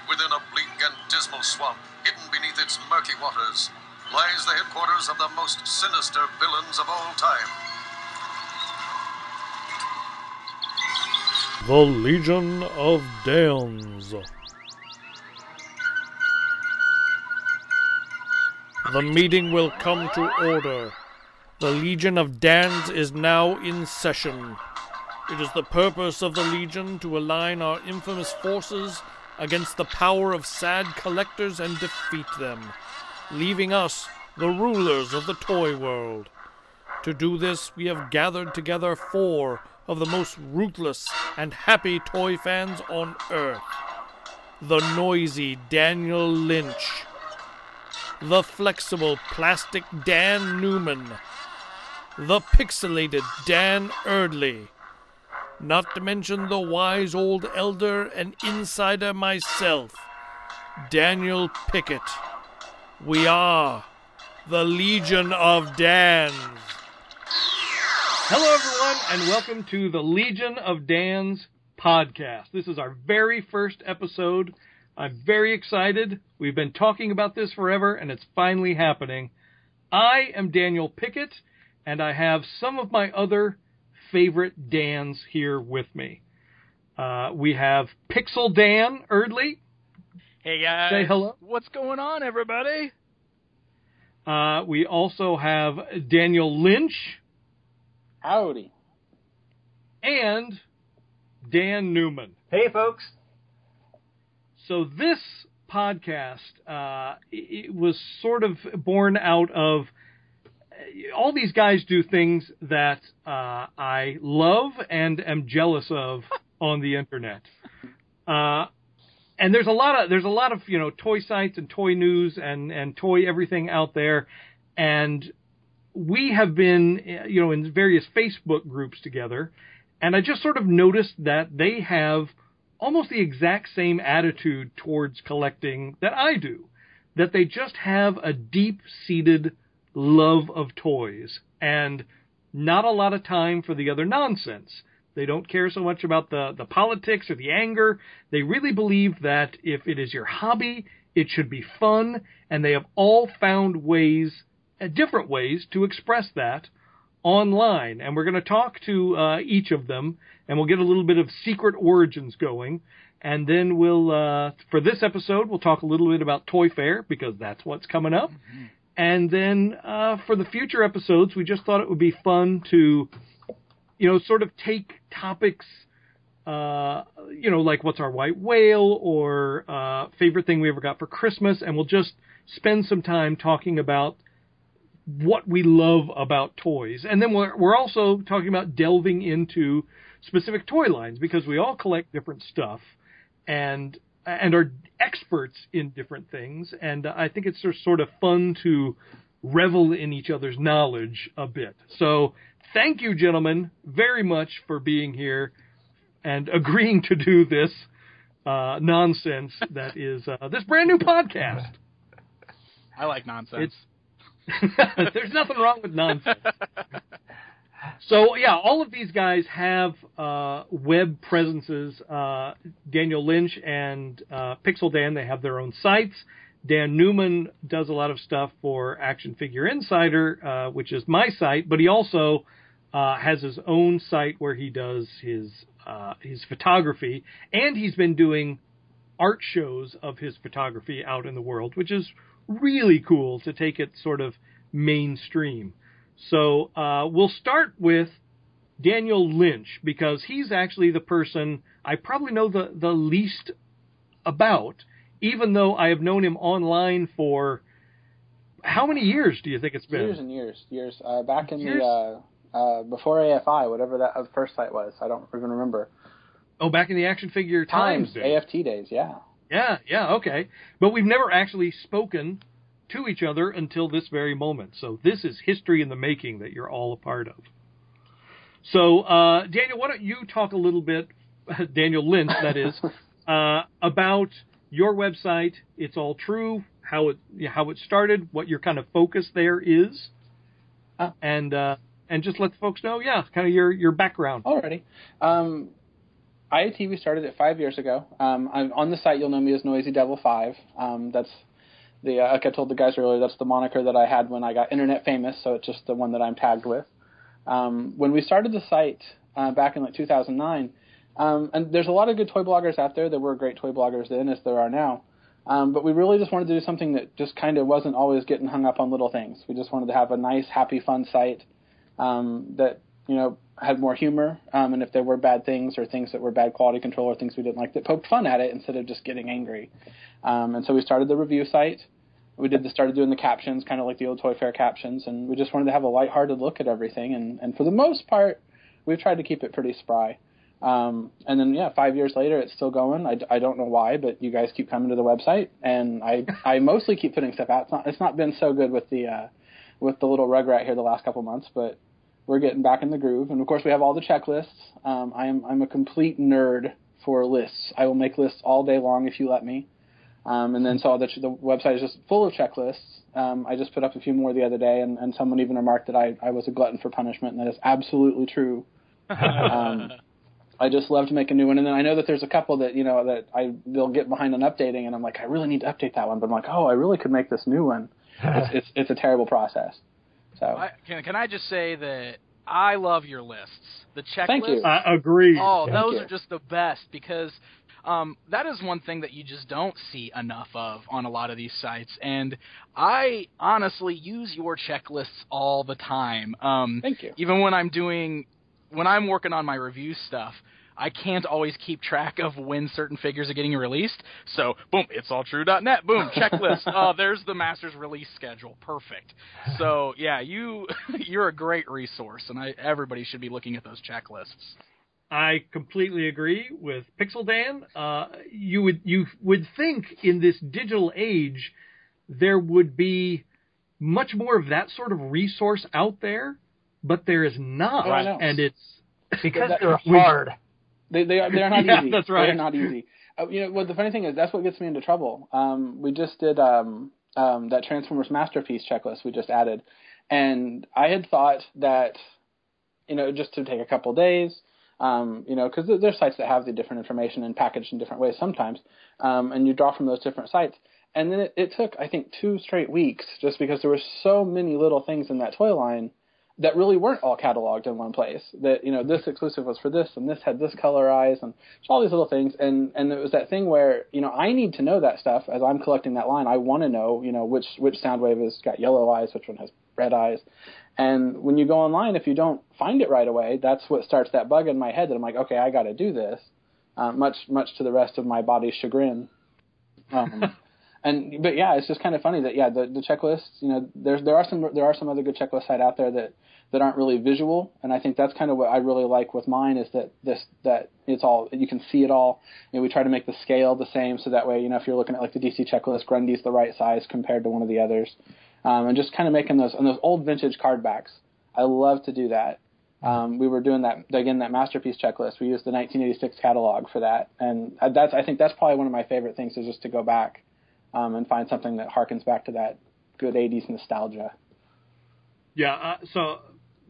Within a bleak and dismal swamp, hidden beneath its murky waters, lies the headquarters of the most sinister villains of all time. The Legion of Dans. The meeting will come to order. The Legion of Dans is now in session. It is the purpose of the Legion to align our infamous forces against the power of sad collectors and defeat them, leaving us, the rulers of the toy world. To do this, we have gathered together 4 of the most ruthless and happy toy fans on Earth. The noisy Daniel Lynch. The flexible plastic Dan Newman. The pixelated Dan Erdley. Not to mention the wise old elder and insider myself, Daniel Pickett. We are the Legion of Dans. Hello, everyone, and welcome to the Legion of Dans podcast. This is our very first episode. I'm very excited. We've been talking about this forever, and it's finally happening. I am Daniel Pickett, and I have some of my other favorite Dans here with me. We have Pixel Dan Erdley. Hey guys. Say hello. What's going on, everybody? We also have Daniel Lynch. Howdy. And Dan Newman. Hey, folks. So this podcast, it was sort of born out of all these guys do things that I love and am jealous of on the internet. And there's a lot of toy sites and toy news and toy everything out there, and we have been in various Facebook groups together, and I just sort of noticed that they have almost the exact same attitude towards collecting that I do, that they just have a deep-seated love of toys and not a lot of time for the other nonsense. They don't care so much about the politics or the anger. They really believe that if it is your hobby, it should be fun, and they have all found different ways to express that online. And we're going to talk to each of them, and we'll get a little bit of secret origins going. And then we'll, for this episode, we'll talk a little bit about Toy Fair, because that's what's coming up. Mm-hmm. And then for the future episodes, we just thought it would be fun to, sort of take topics, like what's our white whale or favorite thing we ever got for Christmas, and we'll just spend some time talking about what we love about toys. And then we're also talking about delving into specific toy lines, because we all collect different stuff and are experts in different things, and I think it's just sort of fun to revel in each other's knowledge a bit. So thank you, gentlemen, very much for being here and agreeing to do this nonsense that is this brand new podcast. I like nonsense. There's nothing wrong with nonsense. So, yeah, all of these guys have web presences. Daniel Lynch and Pixel Dan, they have their own sites. Dan Newman does a lot of stuff for Action Figure Insider, which is my site, but he also has his own site where he does his photography, and he's been doing art shows of his photography out in the world, which is really cool to take it sort of mainstream. So we'll start with Daniel Lynch, because he's actually the person I probably know the least about, even though I have known him online for how many years do you think it's been? Years and years. Back in the before AFI, whatever that first site was, I don't even remember. Oh, back in the Action Figure Times AFT days, yeah. Yeah, okay. But we've never actually spoken to each other until this very moment. So this is history in the making that you're all a part of. So, Daniel, why don't you talk a little bit, Daniel Lynch, that is, about your website, It's All True, how it started, what your kind of focus there is, and just let the folks know, kind of your background. Alrighty. IATV started it 5 years ago. On the site, you'll know me as Noisy Devil 5. That's like I told the guys earlier, that's the moniker that I had when I got internet famous, so it's just the one that I'm tagged with. When we started the site back in like 2009, and there's a lot of good toy bloggers out there. There were great toy bloggers then, as there are now. But we really just wanted to do something that just kind of wasn't always getting hung up on little things. We just wanted to have a nice, happy, fun site that, had more humor. And if there were bad things or things that were bad quality control or things we didn't like, that poked fun at it instead of just getting angry. And so we started the review site. We started doing the captions, kind of like the old Toy Fair captions. And we just wanted to have a lighthearted look at everything. And for the most part, we've tried to keep it pretty spry. And then, 5 years later, it's still going. I don't know why, but you guys keep coming to the website, and I mostly keep putting stuff out. It's not been so good with the little Rugrat here the last couple months, but we're getting back in the groove. And of course, we have all the checklists. I'm a complete nerd for lists. I will make lists all day long if you let me. And then so the website is just full of checklists. I just put up a few more the other day, and someone even remarked that I was a glutton for punishment, and that is absolutely true. I just love to make a new one, and then I know that there's a couple that they'll get behind on updating, and I'm like, I really need to update that one, but I'm like, I really could make this new one. It's a terrible process. So can I just say that I love your lists, the checklists. Thank you. I agree. Oh, those are just the best because that is one thing that you just don't see enough of on a lot of these sites, and I honestly use your checklists all the time. Thank you. Even when I'm working on my review stuff, I can't always keep track of when certain figures are getting released. So, boom, itsalltrue.net, boom, checklist. There's the Masters release schedule. Perfect. So, yeah, you're a great resource, and everybody should be looking at those checklists. I completely agree with Pixel Dan. You would think in this digital age there would be much more of that sort of resource out there, but there is not, and it's because they're hard. They are not easy. That's right. They're not easy. The funny thing is that's what gets me into trouble. We just did that Transformers Masterpiece checklist we just added, and I had thought that just to take a couple days, because there's sites that have the different information and packaged in different ways sometimes, and you draw from those different sites. And then it took, I think, 2 straight weeks just because there were so many little things in that toy line that really weren't all cataloged in one place. That, this exclusive was for this, and this had this color eyes, and all these little things. And it was that thing where, I need to know that stuff as I'm collecting that line. I want to know, which Soundwave has got yellow eyes, which one has red eyes. And when you go online, if you don't find it right away, that's what starts that bug in my head that I'm like, okay, I got to do this, much to the rest of my body's chagrin. But yeah, it's just kind of funny that the checklists, there are some other good checklist sites out there that aren't really visual, and I think that's kind of what I really like with mine is that it's all, you can see it all. We try to make the scale the same so that way if you're looking at like the DC checklist, Grundy's the right size compared to one of the others, and just kind of making those old vintage card backs. I love to do that. We were doing that again, that Masterpiece checklist. We used the 1986 catalog for that, and I think that's probably one of my favorite things is just to go back and find something that harkens back to that good 80s nostalgia. Yeah, so,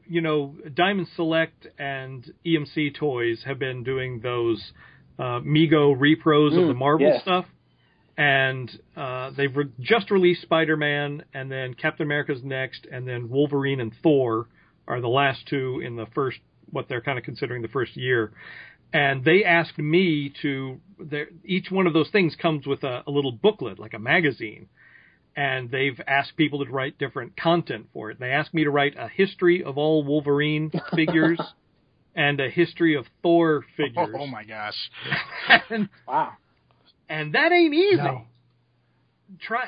Diamond Select and EMC Toys have been doing those Mego repros of the Marvel stuff. And they've just released Spider-Man, and then Captain America's next, and then Wolverine and Thor are the last two in the first, what they're kind of considering the first year. And they asked me each one of those things comes with a little booklet, like a magazine. And they've asked people to write different content for it. They asked me to write a history of all Wolverine figures and a history of Thor figures. Oh my gosh. Wow. And that ain't easy. No.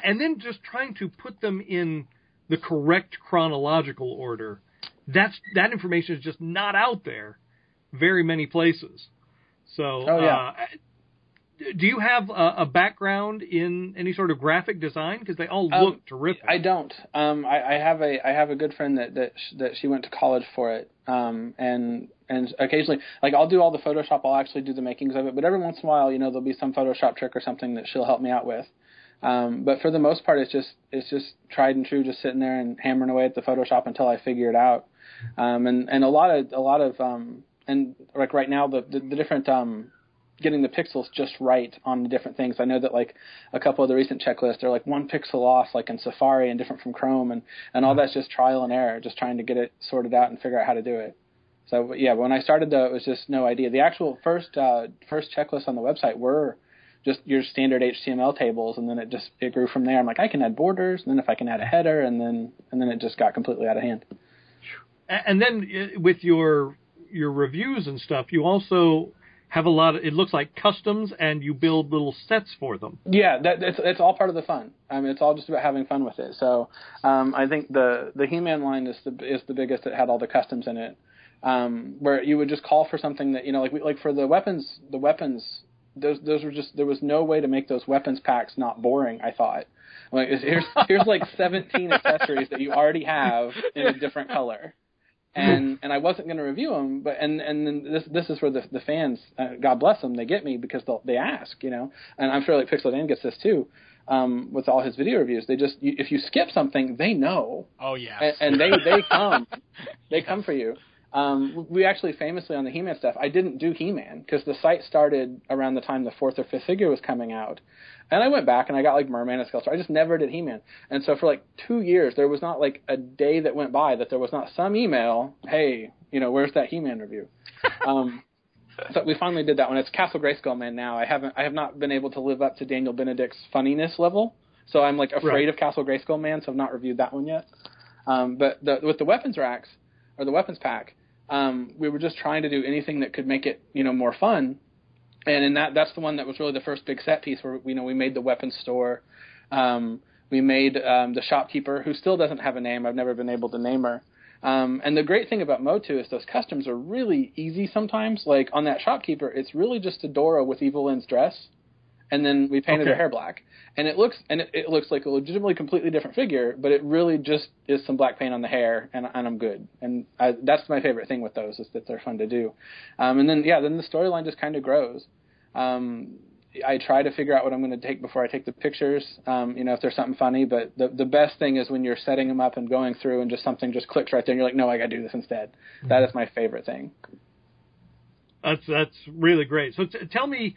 Then just trying to put them in the correct chronological order. That information is just not out there very many places. So, do you have a background in any sort of graphic design? Because they all look terrific. I don't. I have a good friend that she went to college for it. And occasionally, like I'll do all the Photoshop. I'll actually do the makings of it. But every once in a while, there'll be some Photoshop trick or something that she'll help me out with. But for the most part, it's just tried and true, just sitting there and hammering away at the Photoshop until I figure it out. And a lot of and like right now the different getting the pixels just right on the different things. I know that like a couple of the recent checklists are like 1 pixel off, like in Safari and different from Chrome, and all that's just trial and error, just trying to get it sorted out and figure out how to do it. So yeah, when I started though, it was just no idea. The actual first checklists on the website were just your standard HTML tables, and then it grew from there. I'm like, I can add borders, and then if I can add a header, and then it just got completely out of hand. And then with your reviews and stuff, you also have a lot of, it looks like customs, and you build little sets for them. Yeah, it's all part of the fun. I mean, it's all just about having fun with it. So I think the He-Man line is the biggest that had all the customs in it, where you would just call for something that, like for the weapons, those were just, there was no way to make those weapons packs not boring, I thought. Like, here's like 17 accessories that you already have in a different color. And I wasn't going to review them, but and then this is where the fans, God bless them, they get me because they ask, and I'm sure like Pixel Dan gets this too, with all his video reviews. They just, if you skip something, they know. Oh yeah, and they come for you. We actually famously on the He-Man stuff, I didn't do He-Man because the site started around the time the 4th or 5th figure was coming out. And I went back and I got like Merman and Skeletor. I just never did He-Man. And so for like 2 years, there was not like a day that went by that there was not some email, hey, where's that He-Man review? So we finally did that one. It's Castle Grayskull Man now. I have not been able to live up to Daniel Benedict's funniness level. So I'm like afraid of Castle Grayskull Man, so I've not reviewed that one yet. But with the weapons racks, or the weapons pack, we were just trying to do anything that could make it, more fun. And that's the one that was really the first big set piece where, we made the weapons store. We made the shopkeeper, who still doesn't have a name. I've never been able to name her. And the great thing about Motu is those customs are really easy sometimes. Like on that shopkeeper, it's really just a Dora with Evil Lynn's dress. And then we painted her hair black. And it looks like a legitimately completely different figure, but it really just is some black paint on the hair, and I'm good. And that's my favorite thing with those, is that they're fun to do. And then the storyline just kind of grows. I try to figure out what I'm going to take before I take the pictures, if there's something funny. But the best thing is when you're setting them up and going through and just something just clicks right there, and you're like, no, I got to do this instead. Mm-hmm. That is my favorite thing. That's really great. So tell me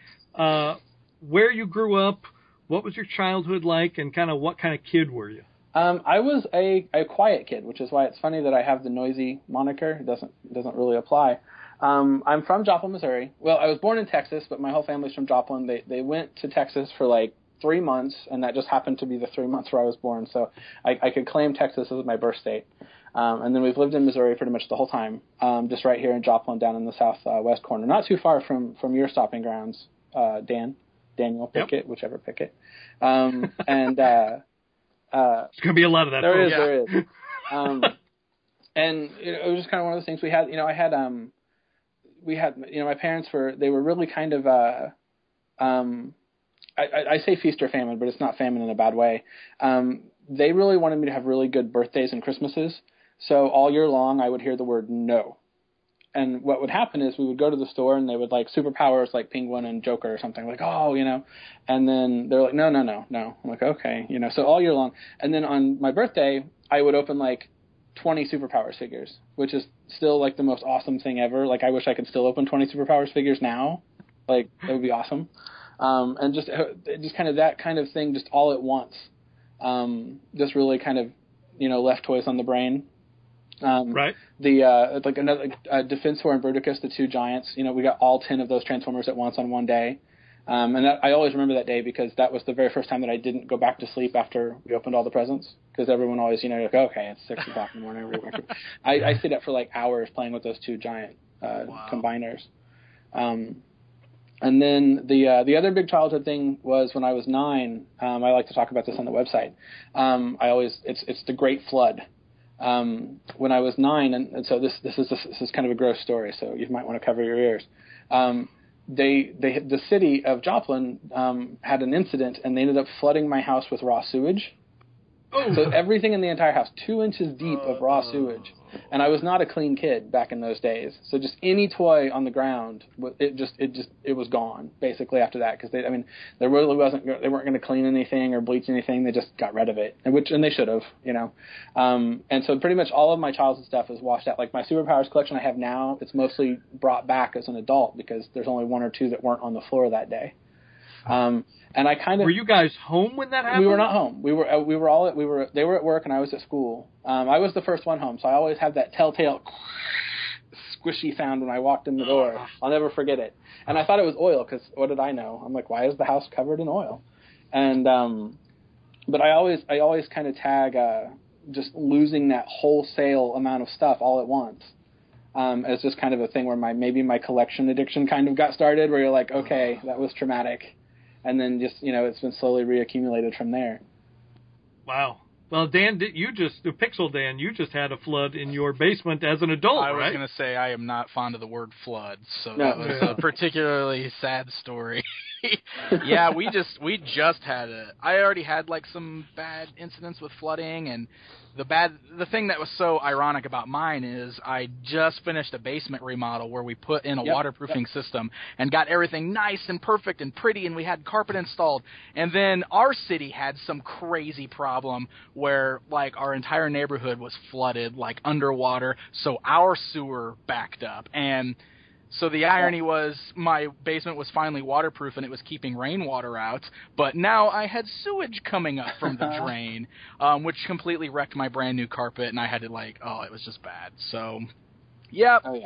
where you grew up, what was your childhood like, and kind of what kind of kid were you? I was a quiet kid, which is why it's funny that I have the noisy moniker. It doesn't really apply. I'm from Joplin, Missouri. Well, I was born in Texas, but my whole family's from Joplin. They went to Texas for like 3 months, and that just happened to be the 3 months where I was born. So I could claim Texas as my birth state. And then we've lived in Missouri pretty much the whole time, just right here in Joplin, down in the southwest corner, not too far from your stopping grounds, Daniel Pickett, whichever Pickett. And it's going to be a lot of that. There is. And it was just kind of one of those things we had. My parents they were really kind of I say feast or famine, but it's not famine in a bad way. They really wanted me to have really good birthdays and Christmases. So all year long I would hear the word no. And what would happen is we would go to the store and they would like superpowers like Penguin and Joker or something, like, and then they're like, no. I'm like, okay, so all year long. And then on my birthday, I would open like 20 Superpowers figures, which is still like the most awesome thing ever. Like, I wish I could still open 20 Superpowers figures now. Like, that would be awesome. And just kind of that kind of thing, just all at once. Just really kind of, left toys on the brain. Right. The like another Defensor and Bruticus, the two giants. We got all 10 of those Transformers at once on one day, and I always remember that day because that was the very first time that I didn't go back to sleep after we opened all the presents. Because everyone always, like, okay, it's 6 o'clock in the morning. I stayed up for like hours playing with those two giant combiners. And then the other big childhood thing was when I was 9. I like to talk about this on the website. It's the Great Flood. When I was 9, and so this is kind of a gross story, so you might want to cover your ears. The city of Joplin had an incident, and they ended up flooding my house with raw sewage. Oh. So everything in the entire house, 2 inches deep of raw sewage. And I was not a clean kid back in those days. So just any toy on the ground, it was gone basically after that. Because they weren't going to clean anything or bleach anything. They just got rid of it, and they should have, And so pretty much all of my childhood stuff is washed out. Like my Superpowers collection I have now, it's mostly brought back as an adult because there's only 1 or 2 that weren't on the floor that day. And I kind of... Were you guys home when that happened? We were not home. They were at work and I was at school. I was the first one home, so I always have that telltale squishy sound when I walked in the door. I'll never forget it. And I thought it was oil because what did I know? I'm like, why is the house covered in oil? And but I always kind of tag just losing that wholesale amount of stuff all at once. As just kind of a thing where maybe my collection addiction kind of got started, where you're like, okay, that was traumatic. And then just, it's been slowly reaccumulated from there. Wow. Well, Dan, Pixel Dan, you just had a flood in your basement as an adult, right? I was going to say I am not fond of the word flood, so No. that was a particularly sad story. Yeah, we just had I already had like some bad incidents with flooding, and the thing that was so ironic about mine is I just finished a basement remodel where we put in a waterproofing system and got everything nice and perfect and pretty, and we had carpet installed. And then our city had some crazy problem where like our entire neighborhood was flooded, like underwater, so our sewer backed up. And so the irony was my basement was finally waterproof and it was keeping rainwater out, but now I had sewage coming up from the drain, which completely wrecked my brand new carpet, and I had to it was just bad. So,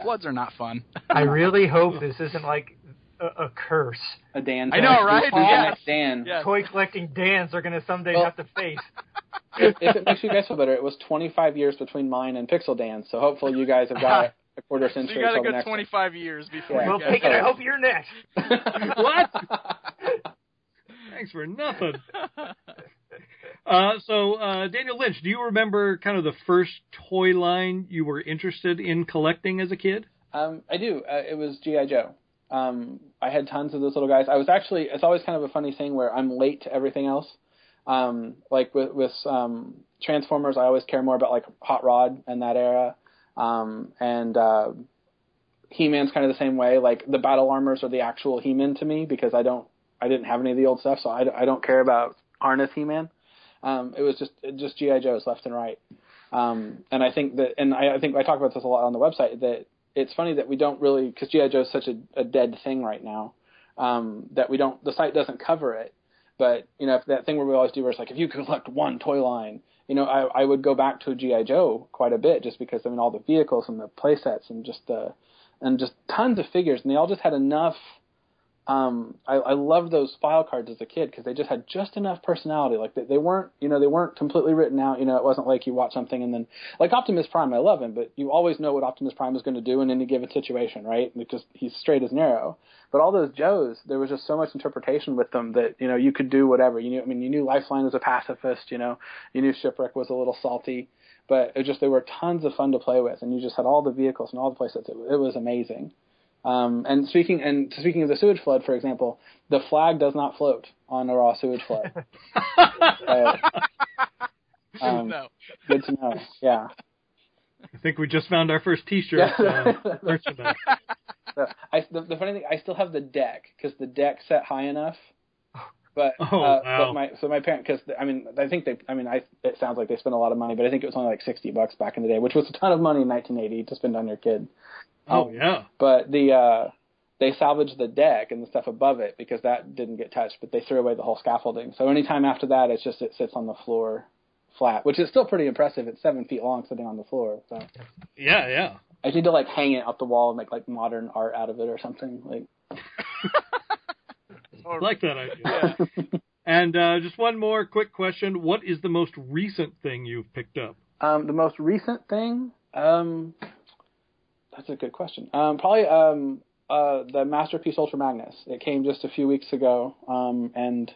floods are not fun. I really hope this isn't like a curse. A Dan. I know, right? Yes. Dan. Yes. Toy collecting Dans are going to someday have to face. If it makes you guys feel better, it was 25 years between mine and Pixel Dan, so hopefully you guys have got a quarter century. So you got a till the good next 25 years before Yeah. Well, you pick it. I hope you're next. What? Thanks for nothing. So, Daniel Lynch, do you remember kind of the first toy line you were interested in collecting as a kid? I do. It was G.I. Joe. I had tons of those little guys. It's always kind of a funny thing where I'm late to everything else. Like with Transformers, I always care more about like Hot Rod and that era. And He-Man's kind of the same way. Like the battle armors are the actual He-Man to me because I didn't have any of the old stuff, so I don't care about harness He-Man. It was just G.I. Joes left and right. And I think I talk about this a lot on the website, that it's funny that we don't really, because G.I. Joe is such a dead thing right now, that the site doesn't cover it. But, if that thing where we always do where it's like, if you could collect one toy line, I would go back to a G.I. Joe quite a bit just because, all the vehicles and the play sets and just tons of figures. And they all just had enough. I loved those file cards as a kid because they just had just enough personality. Like they weren't, they weren't completely written out. It wasn't like you watch something and then, like Optimus Prime, I love him, but you always know what Optimus Prime is going to do in any given situation, right? Because he's straight as an arrow. But all those Joes, there was just so much interpretation with them that, you could do whatever. You knew Lifeline was a pacifist, you knew Shipwreck was a little salty, but they were tons of fun to play with, and you just had all the vehicles and all the playsets. It was amazing. And speaking of the sewage flood, for example, the flag does not float on a raw sewage flood. No. Good to know. Yeah. I think we just found our first T-shirt. Merchandise. The funny thing, I still have the deck because the deck set high enough. But wow. but my parents, because I think it sounds like they spent a lot of money, but I think it was only like $60 back in the day, which was a ton of money in 1980 to spend on your kid. Oh yeah. But they salvaged the deck and the stuff above it because that didn't get touched, but they threw away the whole scaffolding. So anytime after that, it sits on the floor flat, which is still pretty impressive. It's 7 feet long sitting on the floor. So Yeah. I need to like hang it up the wall and make like modern art out of it or something. Like I like that idea. Yeah. And just one more quick question: what is the most recent thing you've picked up? The most recent thing. That's a good question. Probably the Masterpiece Ultra Magnus. It came just a few weeks ago, and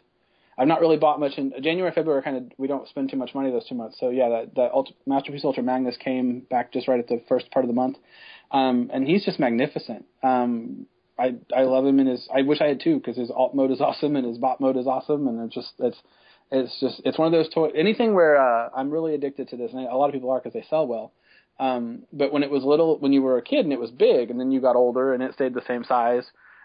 I've not really bought much in January, February. We don't spend too much money those 2 months. So yeah, the Masterpiece Ultra Magnus came back just right at the first part of the month, and he's just magnificent. I love him I wish I had two because his alt mode is awesome and his bot mode is awesome, and It's one of those toys. Anything where I'm really addicted to this, and a lot of people are because they sell well. But when it was little, when you were a kid and it was big, and then you got older and it stayed the same size,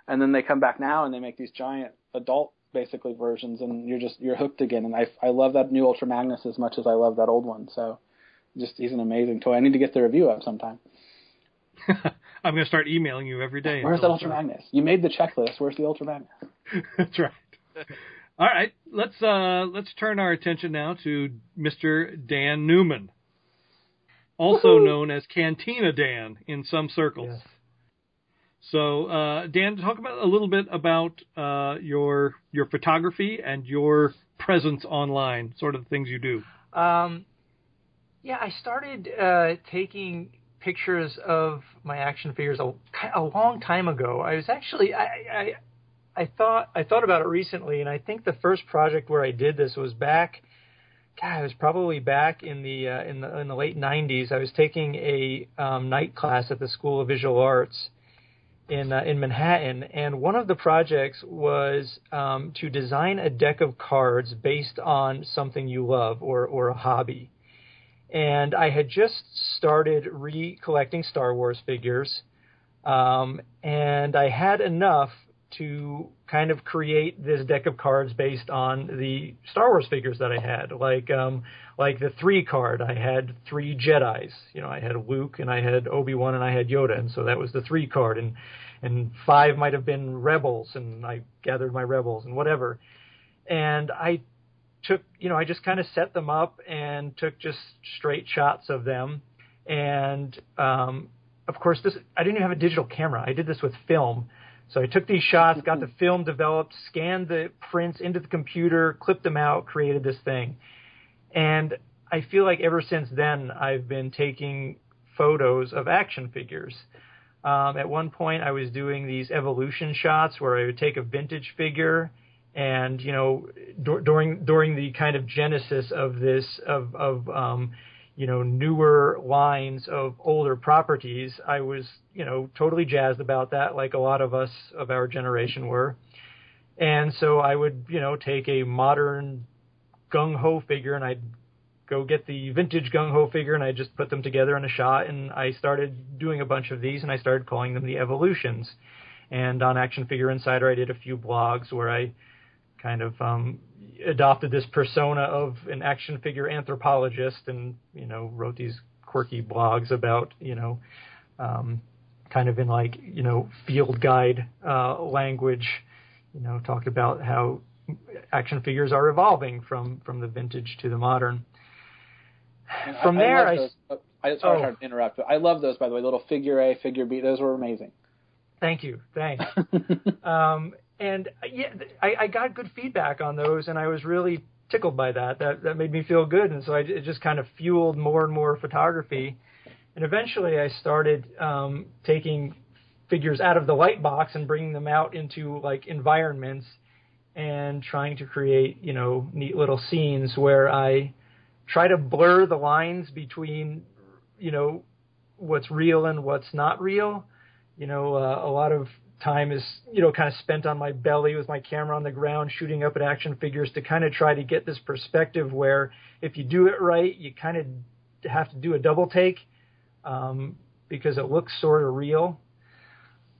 and then they come back now and they make these giant adult basically versions, and you're hooked again. And I love that new Ultra Magnus as much as I love that old one. So he's an amazing toy. I need to get the review up sometime. I'm going to start emailing you every day. Where's that Ultra Magnus? You made the checklist. Where's the Ultra Magnus? That's right. All right, let's turn our attention now to Mr. Dan Newman, also known as Cantina Dan in some circles. Yes. So, Dan, talk a little bit about your photography and your presence online, sort of the things you do. Yeah, I started taking pictures of my action figures a long time ago. I was actually I thought about it recently, and I think the first project where I did this was back. God, it was probably back in the late '90s. I was taking a night class at the School of Visual Arts in Manhattan, and one of the projects was to design a deck of cards based on something you love or a hobby. And I had just started recollecting Star Wars figures, and I had enough to kind of create this deck of cards based on the Star Wars figures that I had, like the 3 card. I had 3 Jedis. I had Luke, and I had Obi-Wan, and I had Yoda, and so that was the 3 card. And 5 might have been Rebels, and I gathered my Rebels and whatever. And I took, I just kind of set them up and took just straight shots of them. And of course, I didn't even have a digital camera. I did this with film. So I took these shots, got the film developed, scanned the prints into the computer, clipped them out, created this thing. And I feel like ever since then, I've been taking photos of action figures. At one point, I was doing these evolution shots where I would take a vintage figure and, during the kind of genesis of this, newer lines of older properties, I was, totally jazzed about that, like a lot of us of our generation were. And so I would, take a modern gung-ho figure, and I'd go get the vintage gung-ho figure, and I just put them together in a shot, and I started doing a bunch of these, and I started calling them the evolutions. And on Action Figure Insider, I did a few blogs where I kind of adopted this persona of an action figure anthropologist, and wrote these quirky blogs about kind of in like field guide language, talked about how action figures are evolving from the vintage to the modern. And from there, sorry to interrupt, but I love those, by the way, little figure A, figure B. Those were amazing. Thank you. Thanks. And yeah, I got good feedback on those, and I was really tickled by that. That made me feel good, and so it just kind of fueled more and more photography. And eventually I started taking figures out of the light box and bringing them out into like environments and trying to create, neat little scenes where I try to blur the lines between, what's real and what's not real. A lot of time is, kind of spent on my belly with my camera on the ground, shooting up at action figures to kind of try to get this perspective where if you do it right, you kind of have to do a double take because it looks sort of real.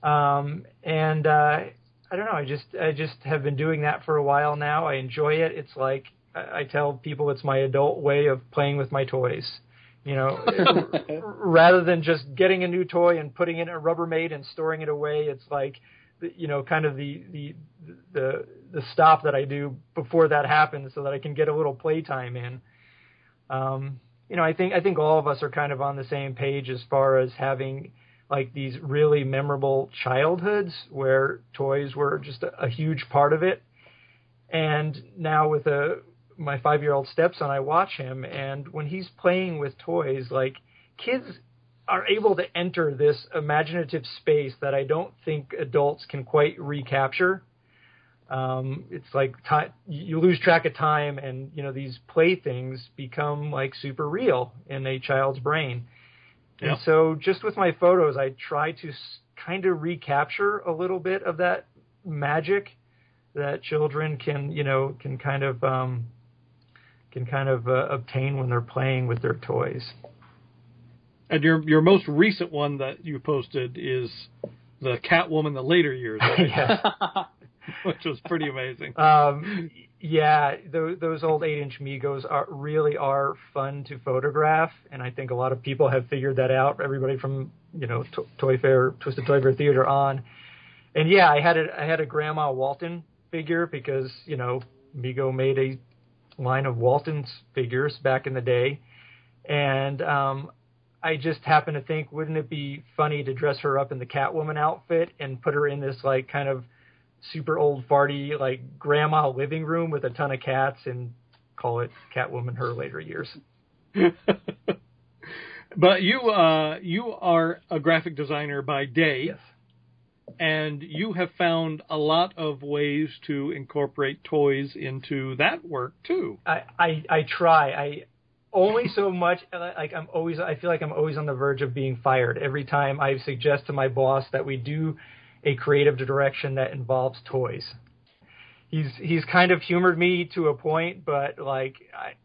And I don't know, I just have been doing that for a while now. I enjoy it. It's like, I tell people it's my adult way of playing with my toys. Rather than just getting a new toy and putting it in a Rubbermaid and storing it away, it's like, kind of the stop that I do before that happens so that I can get a little playtime in. I think all of us are kind of on the same page as far as having like these really memorable childhoods where toys were just a huge part of it. And now with my 5-year-old stepson, I watch him, and when he's playing with toys, like, kids are able to enter this imaginative space that I don't think adults can quite recapture. It's like you lose track of time, and these playthings become like super real in a child's brain. Yep. And so just with my photos, I try to kind of recapture a little bit of that magic that children can kind of can kind of obtain when they're playing with their toys. And your most recent one that you posted is the Catwoman, the later years, right? Yes. Which was pretty amazing. Yeah, those old 8-inch Megos really are fun to photograph, and I think a lot of people have figured that out. Everybody from Toy Fair, Twisted Toy Fair Theater on, and yeah, I had a Grandma Walton figure because Mego made a line of Walton's figures back in the day, and I just happened to think, wouldn't it be funny to dress her up in the Catwoman outfit and put her in this like kind of super old farty like grandma living room with a ton of cats and call it Catwoman Her Later Years. But you are a graphic designer by day. Yes. And you have found a lot of ways to incorporate toys into that work too. I try. Only so much. I feel like I'm always on the verge of being fired every time I suggest to my boss that we do a creative direction that involves toys. He's kind of humored me to a point, but like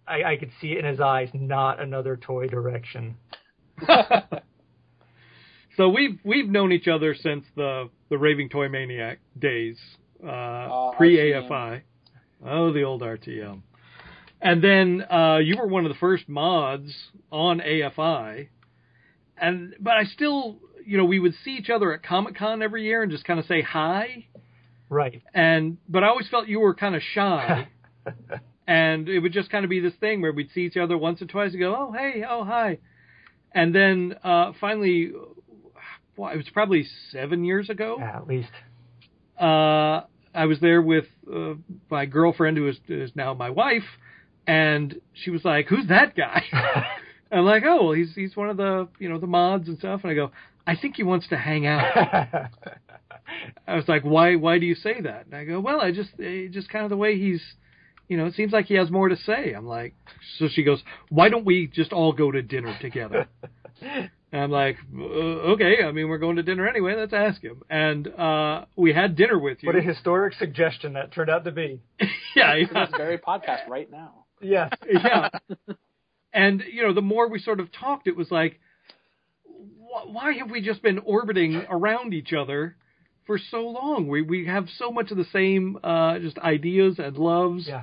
I could see it in his eyes. Not another toy direction. So we've known each other since the Raving Toy Maniac days, pre-AFI. Oh, the old RTM. And then you were one of the first mods on AFI, but I still, we would see each other at Comic-Con every year and just kind of say hi. Right. But I always felt you were kind of shy. And it would just kind of be this thing where we'd see each other once or twice and go, oh, hey, oh, hi. And then finally, it was probably 7 years ago. Yeah, at least. I was there with my girlfriend, who is now my wife, and she was like, "Who's that guy?" I'm like, "Oh, well, he's one of the the mods and stuff." And I go, "I think he wants to hang out." I was like, "Why do you say that?" And I go, "Well, just kind of the way he's, it seems like he has more to say." I'm like, so she goes, "Why don't we just all go to dinner together?" And I'm like, okay, I mean, we're going to dinner anyway, let's ask him. And we had dinner with you. What a historic suggestion that turned out to be. Yeah. This very podcast right now. Yes. Yeah. And, the more we sort of talked, it was like, why have we just been orbiting around each other for so long? We have so much of the same just ideas and loves. Yeah.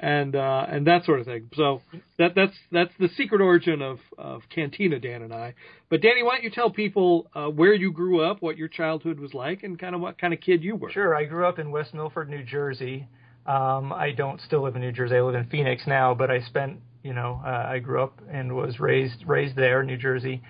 And that sort of thing. So that's the secret origin of Cantina, Dan and I. But Danny, why don't you tell people where you grew up, what your childhood was like, and kind of what kind of kid you were? Sure. I grew up in West Milford, New Jersey. I don't still live in New Jersey. I live in Phoenix now, but I spent, I grew up and was raised there, New Jersey.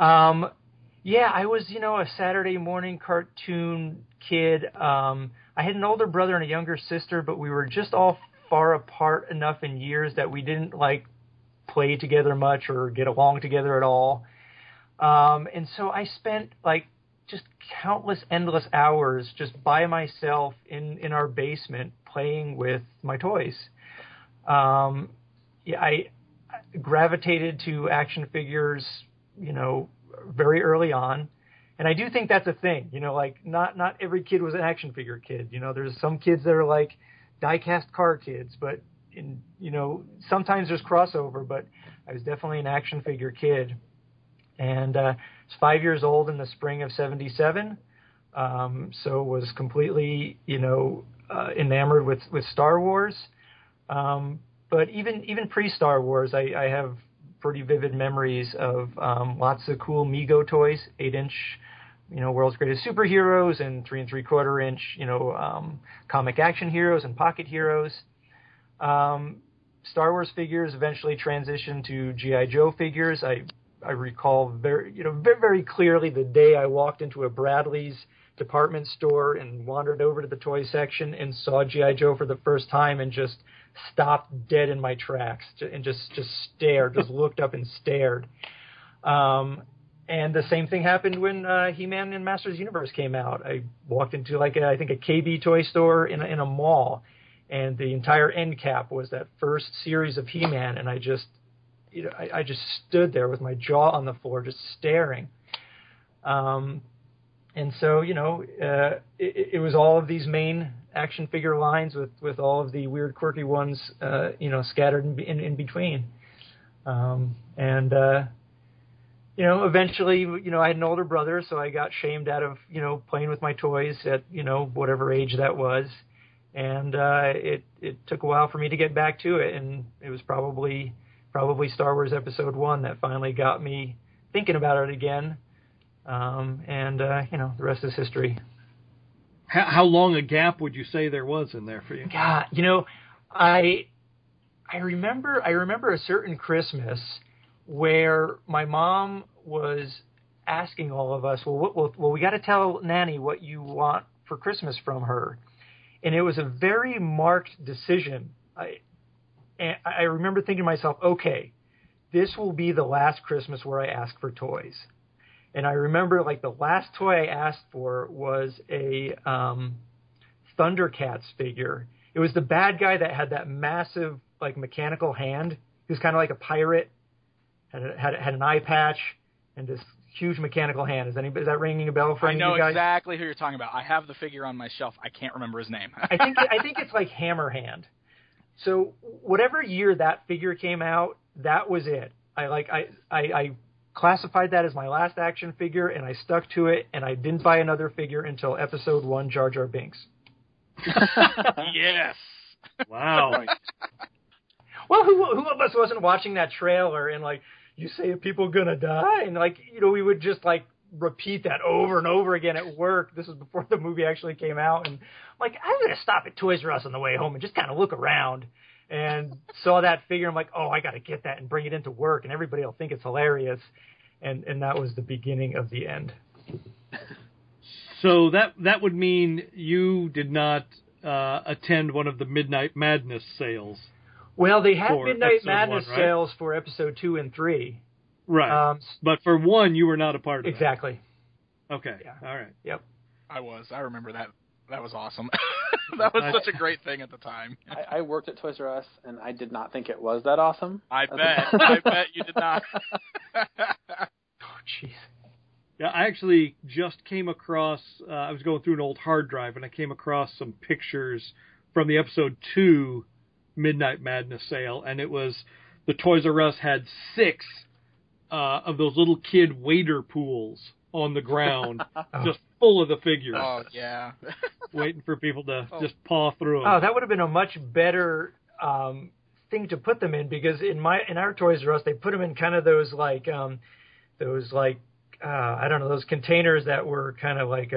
Yeah, I was, a Saturday morning cartoon kid. I had an older brother and a younger sister, but we were just all far apart enough in years that we didn't play together much or get along together at all. And so I spent just countless endless hours just by myself in our basement playing with my toys. I gravitated to action figures, very early on. And I do think that's a thing, not every kid was an action figure kid. There's some kids that are die-cast car kids, but sometimes there's crossover, but I was definitely an action figure kid. And I was 5 years old in the spring of '77, so was completely, enamored with Star Wars. But even pre-Star Wars, I have pretty vivid memories of lots of cool Mego toys, 8-inch, World's Greatest Superheroes, and 3 3/4 inch, comic action heroes and pocket heroes. Star Wars figures eventually transitioned to G.I. Joe figures. I recall very clearly the day I walked into a Bradley's department store and wandered over to the toy section and saw G.I. Joe for the first time and just stopped dead in my tracks and just stared, just looked up and stared. And the same thing happened when He-Man and Masters of the Universe came out. I walked into I think a KB toy store in a mall, and the entire end cap was that first series of He-Man, and I just stood there with my jaw on the floor, just staring. And so it was all of these main action figure lines with all of the weird, quirky ones, scattered in between. Eventually, I had an older brother, so I got shamed out of, playing with my toys at, whatever age that was. And it took a while for me to get back to it, and it was probably Star Wars Episode 1 that finally got me thinking about it again. The rest is history. How long a gap would you say there was in there for you? God, I remember a certain Christmas where my mom was asking all of us, well, we got to tell Nanny what you want for Christmas from her. And it was a very marked decision. I remember thinking to myself, okay, this will be the last Christmas where I ask for toys. And I remember, like, the last toy I asked for was a Thundercats figure. It was the bad guy that had that massive, like, mechanical hand. He was kind of like a pirate, had an eye patch, and this huge mechanical hand. Is that ringing a bell for any of you guys? I know exactly who you're talking about. I have the figure on my shelf. I can't remember his name. I think it's like Hammer Hand. So whatever year that figure came out, that was it. I classified that as my last action figure, and I stuck to it, and I didn't buy another figure until Episode 1, Jar Jar Binks. Yes. Wow. Well, who of us wasn't watching that trailer and, like, you say people gonna die? And, like, we would just, like, repeat that over and over again at work. This was before the movie actually came out. And, like, I'm going to stop at Toys R Us on the way home and just kind of look around. And saw that figure. I'm like, oh, I got to get that and bring it into work, and everybody will think it's hilarious. And that was the beginning of the end. So that would mean you did not attend one of the Midnight Madness sales. Well, they had Midnight Madness 1, right? sales for Episode 2 and 3. Right. But for 1, you were not a part of it. Exactly. Okay. Yeah. All right. Yep. I remember that. That was awesome. That was such a great thing at the time. I worked at Toys R Us, and I did not think it was that awesome. I bet you did not. Oh, jeez. Yeah, I actually just came across, I was going through an old hard drive, and I came across some pictures from the Episode 2 Midnight Madness sale, and it was, the Toys R Us had 6 of those little kid wader pools on the ground, just full of the figures. Oh, yeah. Waiting for people to just paw through them. Oh, that would have been a much better thing to put them in, because in our Toys R Us, they put them in kind of those containers that were kind of like,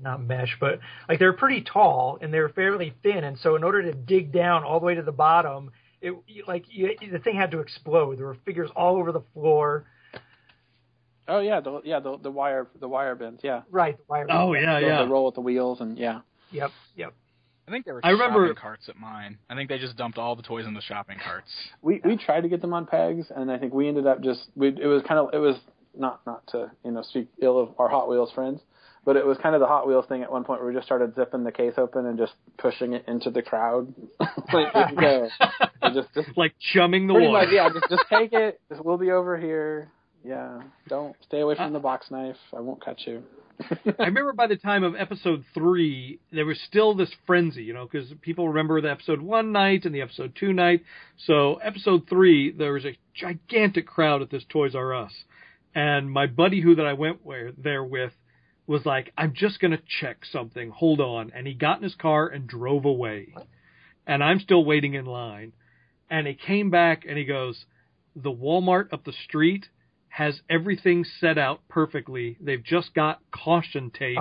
not mesh, but like they're pretty tall and they're fairly thin. And so in order to dig down all the way to the bottom, the thing had to explode. There were figures all over the floor. Oh yeah, the wire bins, yeah. Right, the wire bins. Oh yeah, yeah. The roll with the wheels and yeah. Yep. I think they were remember shopping carts at mine. I think they just dumped all the toys in the shopping carts. We tried to get them on pegs, and I think we ended up it was not to speak ill of our Hot Wheels friends, but it was kind of the Hot Wheels thing at one point where we just started zipping the case open and just pushing it into the crowd. Just like chumming the pretty water. much, yeah. Just take it. We'll be over here. Yeah, don't stay away from the box knife. I won't cut you. I remember by the time of Episode 3, there was still this frenzy, because people remember the Episode 1 night and the Episode 2 night. So Episode 3, there was a gigantic crowd at this Toys R Us. And my buddy that I went there with was like, I'm just going to check something. Hold on. And he got in his car and drove away. And I'm still waiting in line. And he came back and he goes, the Walmart up the street has everything set out perfectly. They've just got caution tape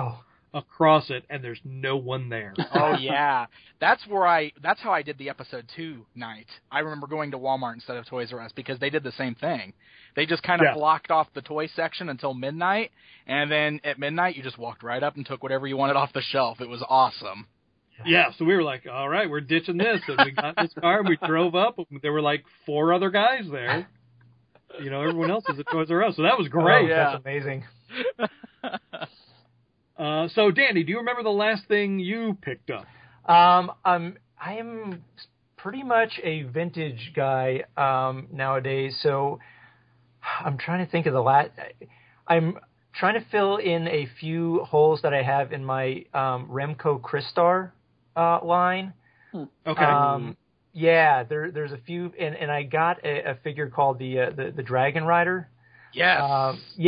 across it, and there's no one there. Oh yeah, that's how I did the Episode 2 night. I remember going to Walmart instead of Toys R Us because they did the same thing. They just kind of blocked off the toy section until midnight, and then at midnight you just walked right up and took whatever you wanted off the shelf. It was awesome. Yeah, so we were like, all right, we're ditching this, and we got in this car and we drove up. There were like 4 other guys there. Everyone else is at Toys R Us, so that was great. Oh, yeah. That's amazing. So, Danny, do you remember the last thing you picked up? I am pretty much a vintage guy nowadays, so I'm trying to think of the last. trying to fill in a few holes that I have in my Remco Crystar line. Okay. Yeah, there's a few, and I got a figure called the Dragon Rider. Yes. Do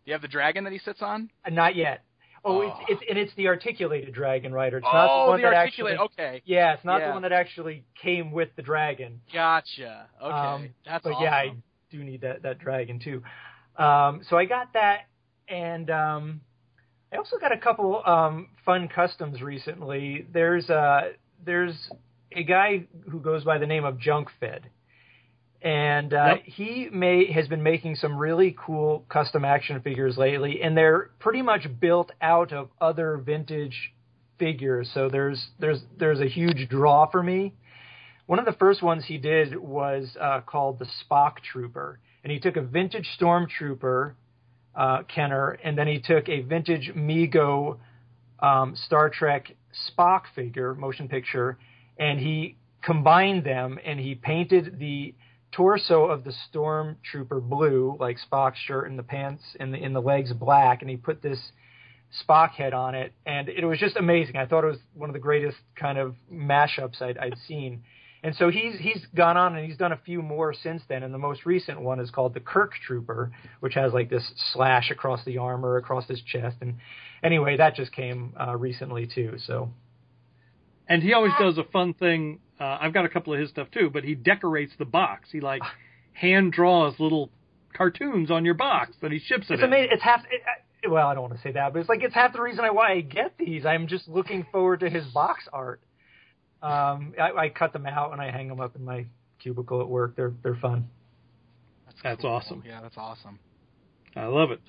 you have the dragon that he sits on? Not yet. It's the articulated Dragon Rider. It's not the one that actually. Okay. Yeah, it's not the one that actually came with the dragon. Gotcha. Okay, that's awesome. Yeah, I do need that dragon too. So I got that, and I also got a couple fun customs recently. There's a guy who goes by the name of Junkfed. And he has been making some really cool custom action figures lately, and they're pretty much built out of other vintage figures. So there's a huge draw for me. One of the first ones he did was called the Spock Trooper, and he took a vintage Stormtrooper Kenner, and then he took a vintage Mego Star Trek Spock figure, motion picture, and he combined them, and he painted the torso of the Stormtrooper blue, like Spock's shirt, and the pants and the legs black, and he put this Spock head on it, and it was just amazing. I thought it was one of the greatest kind of mashups I'd seen. And so he's gone on and he's done a few more since then, and the most recent one is called the Kirk Trooper, which has like this slash across the armor, across his chest, and anyway, that just came recently too. So, and he always does a fun thing. I've got a couple of his stuff too, but he decorates the box. He hand draws little cartoons on your box that he ships it. It's amazing. It's half. Well, I don't want to say that, but it's half the reason why I get these. I'm just looking forward to his box art. I cut them out and I hang them up in my cubicle at work. They're fun. That's cool. Awesome. Yeah, that's awesome. I love it.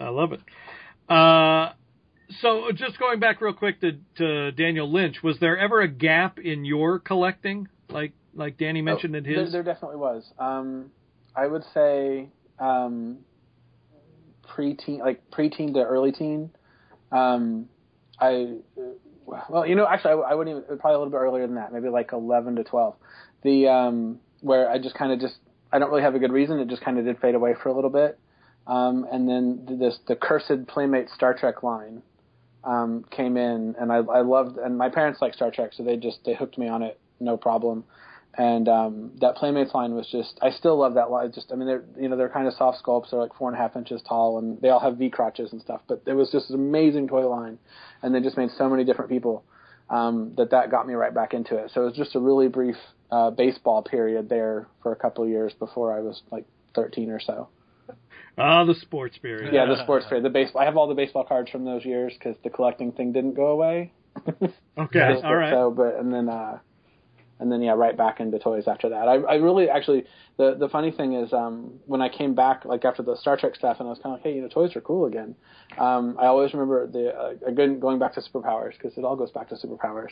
So just going back real quick to Daniel Lynch, was there ever a gap in your collecting, like Danny mentioned in his? There definitely was. I would say preteen to early teen. Actually, I wouldn't even, probably a little bit earlier than that, maybe like 11 to 12. Where I just I don't really have a good reason. It just kind of did fade away for a little bit. And then the Cursed Playmate Star Trek line came in, and I loved, and my parents like Star Trek, so they hooked me on it, no problem. And that Playmates line was just, I still love that line. They're kind of soft sculpts. They're like 4.5 inches tall, and they all have V crotches and stuff. But it was just an amazing toy line, and they just made so many different people that got me right back into it. So it was just a really brief baseball period there for a couple of years before I was like 13 or so. The sports period. Yeah, the sports period. The baseball. I have all the baseball cards from those years because the collecting thing didn't go away. Okay, all right. So, and then right back into toys after that. I really actually, the funny thing is when I came back like after the Star Trek stuff, and I was kind of like, hey, toys are cool again. I always remember going back to Superpowers, because it all goes back to Superpowers.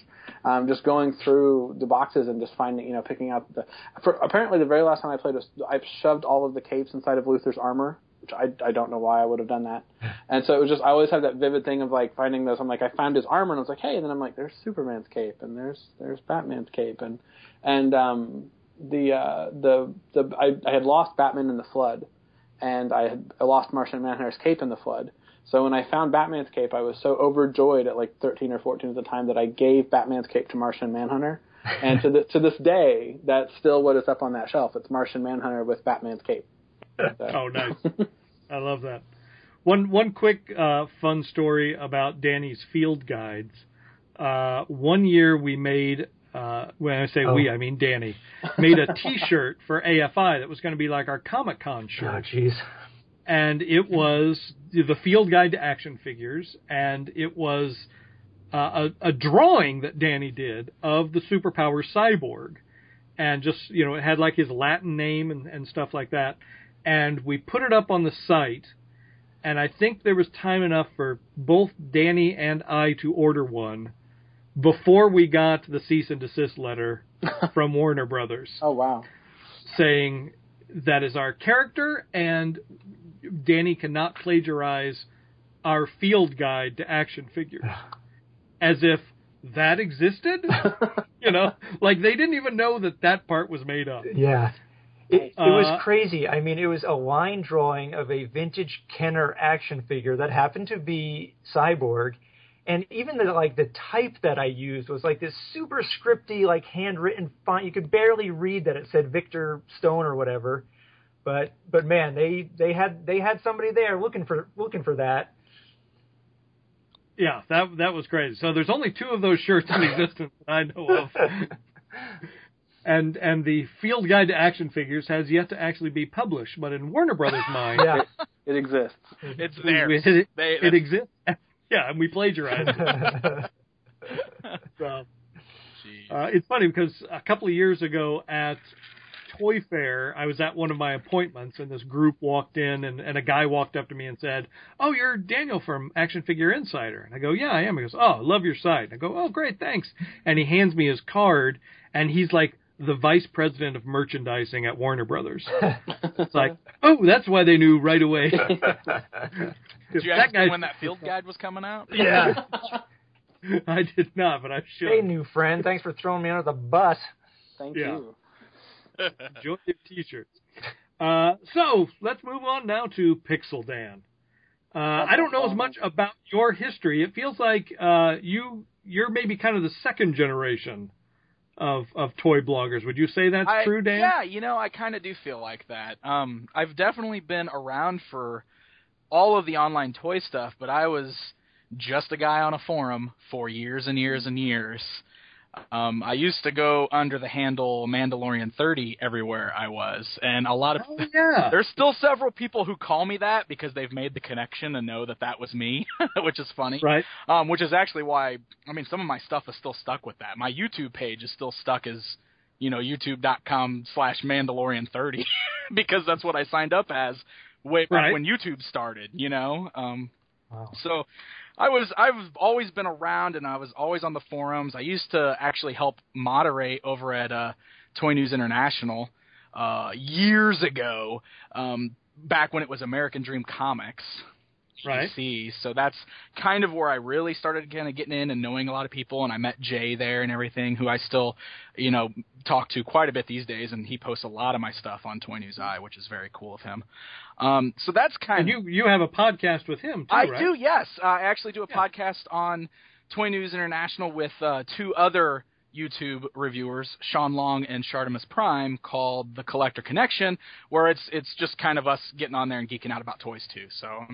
Just going through the boxes and just finding, picking out apparently the very last time I played was I shoved all of the capes inside of Luther's armor, which I don't know why I would have done that. And so it was just, I always have that vivid thing of like finding those. I'm like, I found his armor, and I was like, hey, and then I'm like, there's Superman's cape, and there's Batman's cape, and I had lost Batman in the flood, and I lost Martian Manhunter's cape in the flood. So when I found Batman's cape, I was so overjoyed at like 13 or 14 at the time that I gave Batman's cape to Martian Manhunter. And to this day, that's still what is up on that shelf. It's Martian Manhunter with Batman's cape. So. Oh, nice. I love that. One quick fun story about Danny's field guides. One year we made, when I say we, I mean Danny, made a T-shirt for AFI that was going to be like our Comic-Con shirt. Oh, jeez. And it was the field guide to action figures, and it was a drawing that Danny did of the Superpower Cyborg. And just, it had like his Latin name and stuff like that. And we put it up on the site, and I think there was time enough for both Danny and I to order one before we got the cease and desist letter from Warner Brothers. Oh, wow. Saying that is our character, and Danny cannot plagiarize our field guide to action figures. As if that existed? Like they didn't even know that part was made up. Yeah. It was crazy. I mean, it was a line drawing of a vintage Kenner action figure that happened to be Cyborg. And even the type that I used was like this super scripty, like handwritten font. You could barely read that it said Victor Stone or whatever. But man, they had somebody there looking for that. Yeah, that was crazy. So there's only 2 of those shirts in existence that I know of. And the Field Guide to Action Figures has yet to actually be published, but in Warner Brothers' mind, it exists. It's there. It exists. Yeah, and we plagiarized it. So, it's funny because a couple of years ago at Toy Fair, I was at one of my appointments, and this group walked in, and a guy walked up to me and said, "Oh, you're Daniel from Action Figure Insider." And I go, "Yeah, I am." He goes, "Oh, love your site." And I go, "Oh, great, thanks." And he hands me his card, and he's like the vice president of merchandising at Warner Brothers. It's like, oh, that's why they knew right away. Did you ask him when that Field Guide was coming out? Yeah. I did not, but I should. Hey, new friend, thanks for throwing me under the bus. Thank you. Enjoy your t-shirts. So let's move on now to Pixel Dan. I don't know as much about your history. It feels like you're maybe kind of the second generation of toy bloggers. Would you say that's true, Dan? Yeah, I kind of do feel like that. I've definitely been around for all of the online toy stuff, but I was just a guy on a forum for years and years and years. I used to go under the handle Mandalorian 30 everywhere I was, and a lot of there's still several people who call me that because they've made the connection and know that was me, which is funny. Right. Which is actually why, some of my stuff is still stuck with that. My YouTube page is still stuck as, youtube.com/Mandalorian30 because that's what I signed up as way back when YouTube started, Wow. So I've always been around, and I was always on the forums. I used to actually help moderate over at Toy News International years ago, back when it was American Dream Comics. Right. So that's kind of where I really started kind of getting in and knowing a lot of people, and I met Jay there and everything, who I still, talk to quite a bit these days, and he posts a lot of my stuff on Toy News Eye, which is very cool of him. So that's kind of... And you have a podcast with him, too, I right? do, yes. I actually do a podcast on Toy News International with 2 other YouTube reviewers, Sean Long and Shartimus Prime, called The Collector Connection, where it's just kind of us getting on there and geeking out about toys too. So,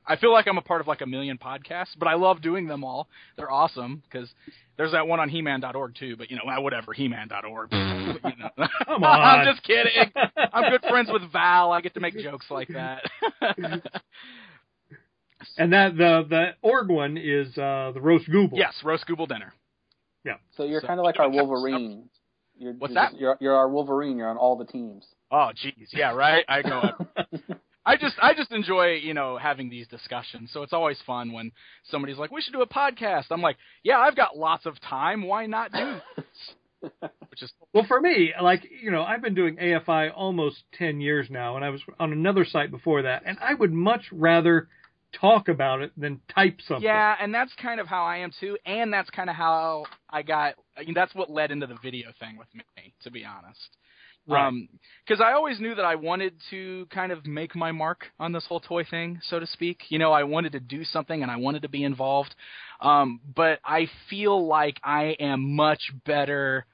I feel like I'm a part of like a million podcasts, but I love doing them all. They're awesome because there's that one on He-Man.org too, but whatever, He-Man.org. Come on. I'm just kidding. I'm good friends with Val. I get to make jokes like that. And that the org one is the Roast Google. Yes, Roast Google Dinner. Yeah. So you're kind of like our Wolverine. What's that? You're our Wolverine. You're on all the teams. Oh, geez. Yeah, right? I go up. I just enjoy, having these discussions. So it's always fun when somebody's like, we should do a podcast. I'm like, yeah, I've got lots of time. Why not do this? Which is well, for me, I've been doing AFI almost 10 years now, and I was on another site before that, and I would much rather talk about it than type something. Yeah, and that's kind of how I am too, and that's kind of how that's what led into the video thing with me, to be honest. Right. Because I always knew that I wanted to kind of make my mark on this whole toy thing, so to speak. I wanted to do something and I wanted to be involved. But I feel like I am much better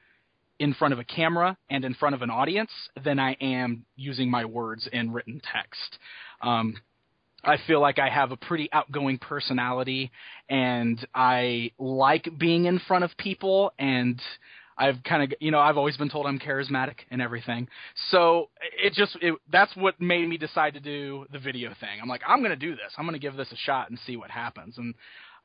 in front of a camera and in front of an audience than I am using my words in written text. I feel like I have a pretty outgoing personality, and I like being in front of people, and I've kind of, I've always been told I'm charismatic and everything. So that's what made me decide to do the video thing. I'm like, I'm going to do this. I'm going to give this a shot and see what happens. And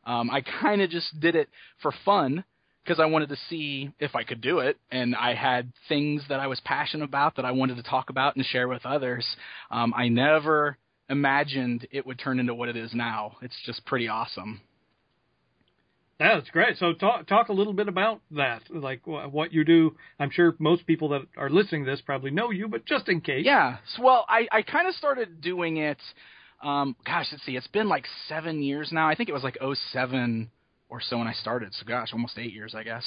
I kind of just did it for fun because I wanted to see if I could do it. And I had things that I was passionate about that I wanted to talk about and share with others. I never imagined it would turn into what it is now. It's just pretty awesome. Yeah, that's great. So talk a little bit about that, like what you do. I'm sure most people that are listening to this probably know you, but just in case. Yeah. So, well, I kind of started doing it, let's see, it's been like 7 years now. I think it was like 2007 or so when I started. So, almost 8 years, I guess.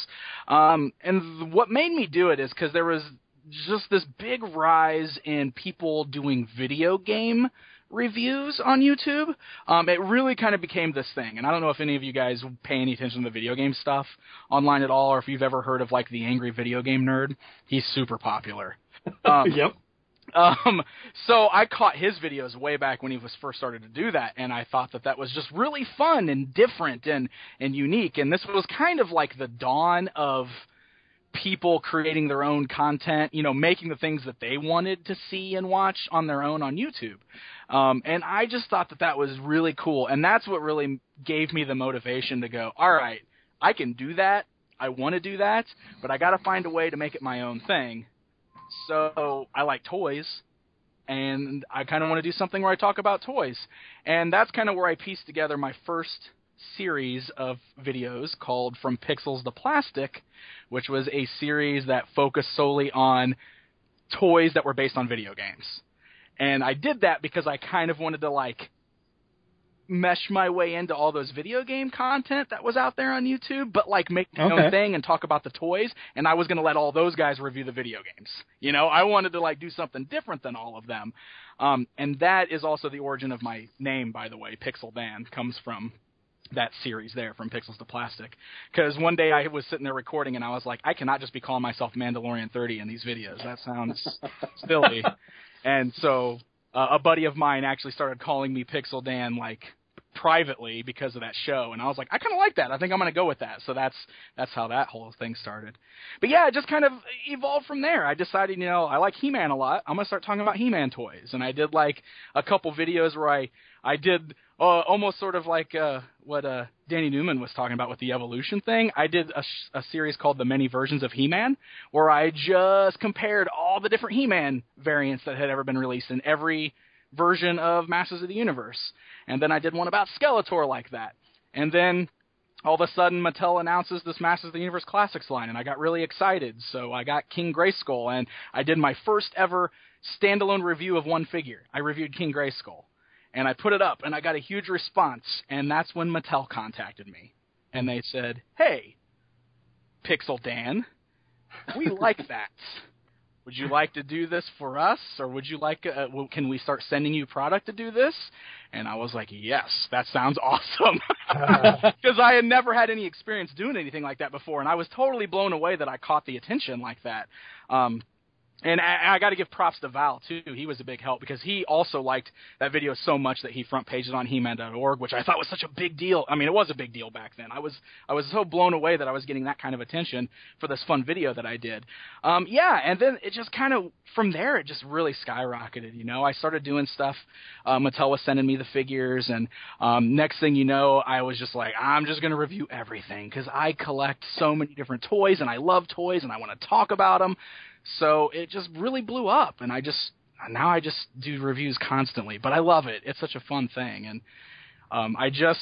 And what made me do it is because there was just this big rise in people doing video game reviews on YouTube. It really kind of became this thing, and I don't know if any of you guys pay any attention to the video game stuff online at all, or if you've ever heard of like the Angry Video Game Nerd. He's super popular. Yep. So I caught his videos way back when he was first started to do that, and I thought that was just really fun and different and unique, and this was kind of like the dawn of people creating their own content, making the things that they wanted to see and watch on their own on YouTube. And I just thought that was really cool, and that's what really gave me the motivation to go, all right, I can do that, I want to do that, but I got to find a way to make it my own thing. So I like toys, and I kind of want to do something where I talk about toys. And that's kind of where I pieced together my first series of videos called From Pixels to Plastic, which was a series that focused solely on toys that were based on video games. And I did that because I kind of wanted to mesh my way into all those video game content that was out there on YouTube, but make my own thing and talk about the toys, and I was going to let all those guys review the video games. I wanted to do something different than all of them. And that is also the origin of my name, by the way. Pixel Dan comes from that series there, From Pixels to Plastic. Because one day I was sitting there recording, and I was like, I cannot just be calling myself Mandalorian 30 in these videos. That sounds silly. And so a buddy of mine actually started calling me Pixel Dan, privately because of that show, and I was like, I kind of like that. I think I'm going to go with that. So that's how that whole thing started. But yeah, it just kind of evolved from there. I decided, I like He-Man a lot. I'm going to start talking about He-Man toys, and I did a couple videos where I did almost sort of what Danny Newman was talking about with the evolution thing. I did a series called The Many Versions of He-Man, where I just compared all the different He-Man variants that had ever been released in every version of Masters of the Universe. And then I did one about Skeletor like that. And then all of a sudden Mattel announces this Masters of the Universe Classics line, and I got really excited. So I got King Grayskull, and I did my first ever standalone review of one figure. I reviewed King Grayskull, and I put it up, and I got a huge response, and that's when Mattel contacted me. And they said, hey, Pixel Dan, we like that. Would you like to do this for us, or would you like? Can we start sending you product to do this? And I was like, yes, that sounds awesome, because I had never had any experience doing anything like that before, and I was totally blown away that I caught the attention like that. And I got to give props to Val, too. He was a big help because he also liked that video so much that he front paged it on He-Man.org, which I thought was such a big deal. I mean, it was a big deal back then. I was so blown away that I was getting that kind of attention for this fun video that I did. And then it just kind of, from there, it just really skyrocketed, I started doing stuff. Mattel was sending me the figures, and next thing you know, I was just like, I'm just going to review everything because I collect so many different toys, and I love toys, and I want to talk about them. So it just really blew up, and now I just do reviews constantly. But I love it. It's such a fun thing. And I just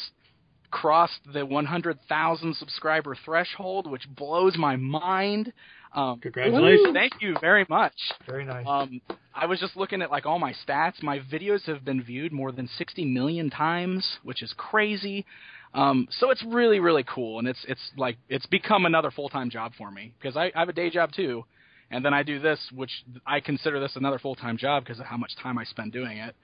crossed the 100,000 subscriber threshold, which blows my mind. Congratulations. Thank you very much. Very nice. I was just looking at all my stats. My videos have been viewed more than 60 million times, which is crazy. So it's really, really cool. And it's become another full-time job for me because I have a day job too. And then I do this, which I consider this another full-time job because of how much time I spend doing it.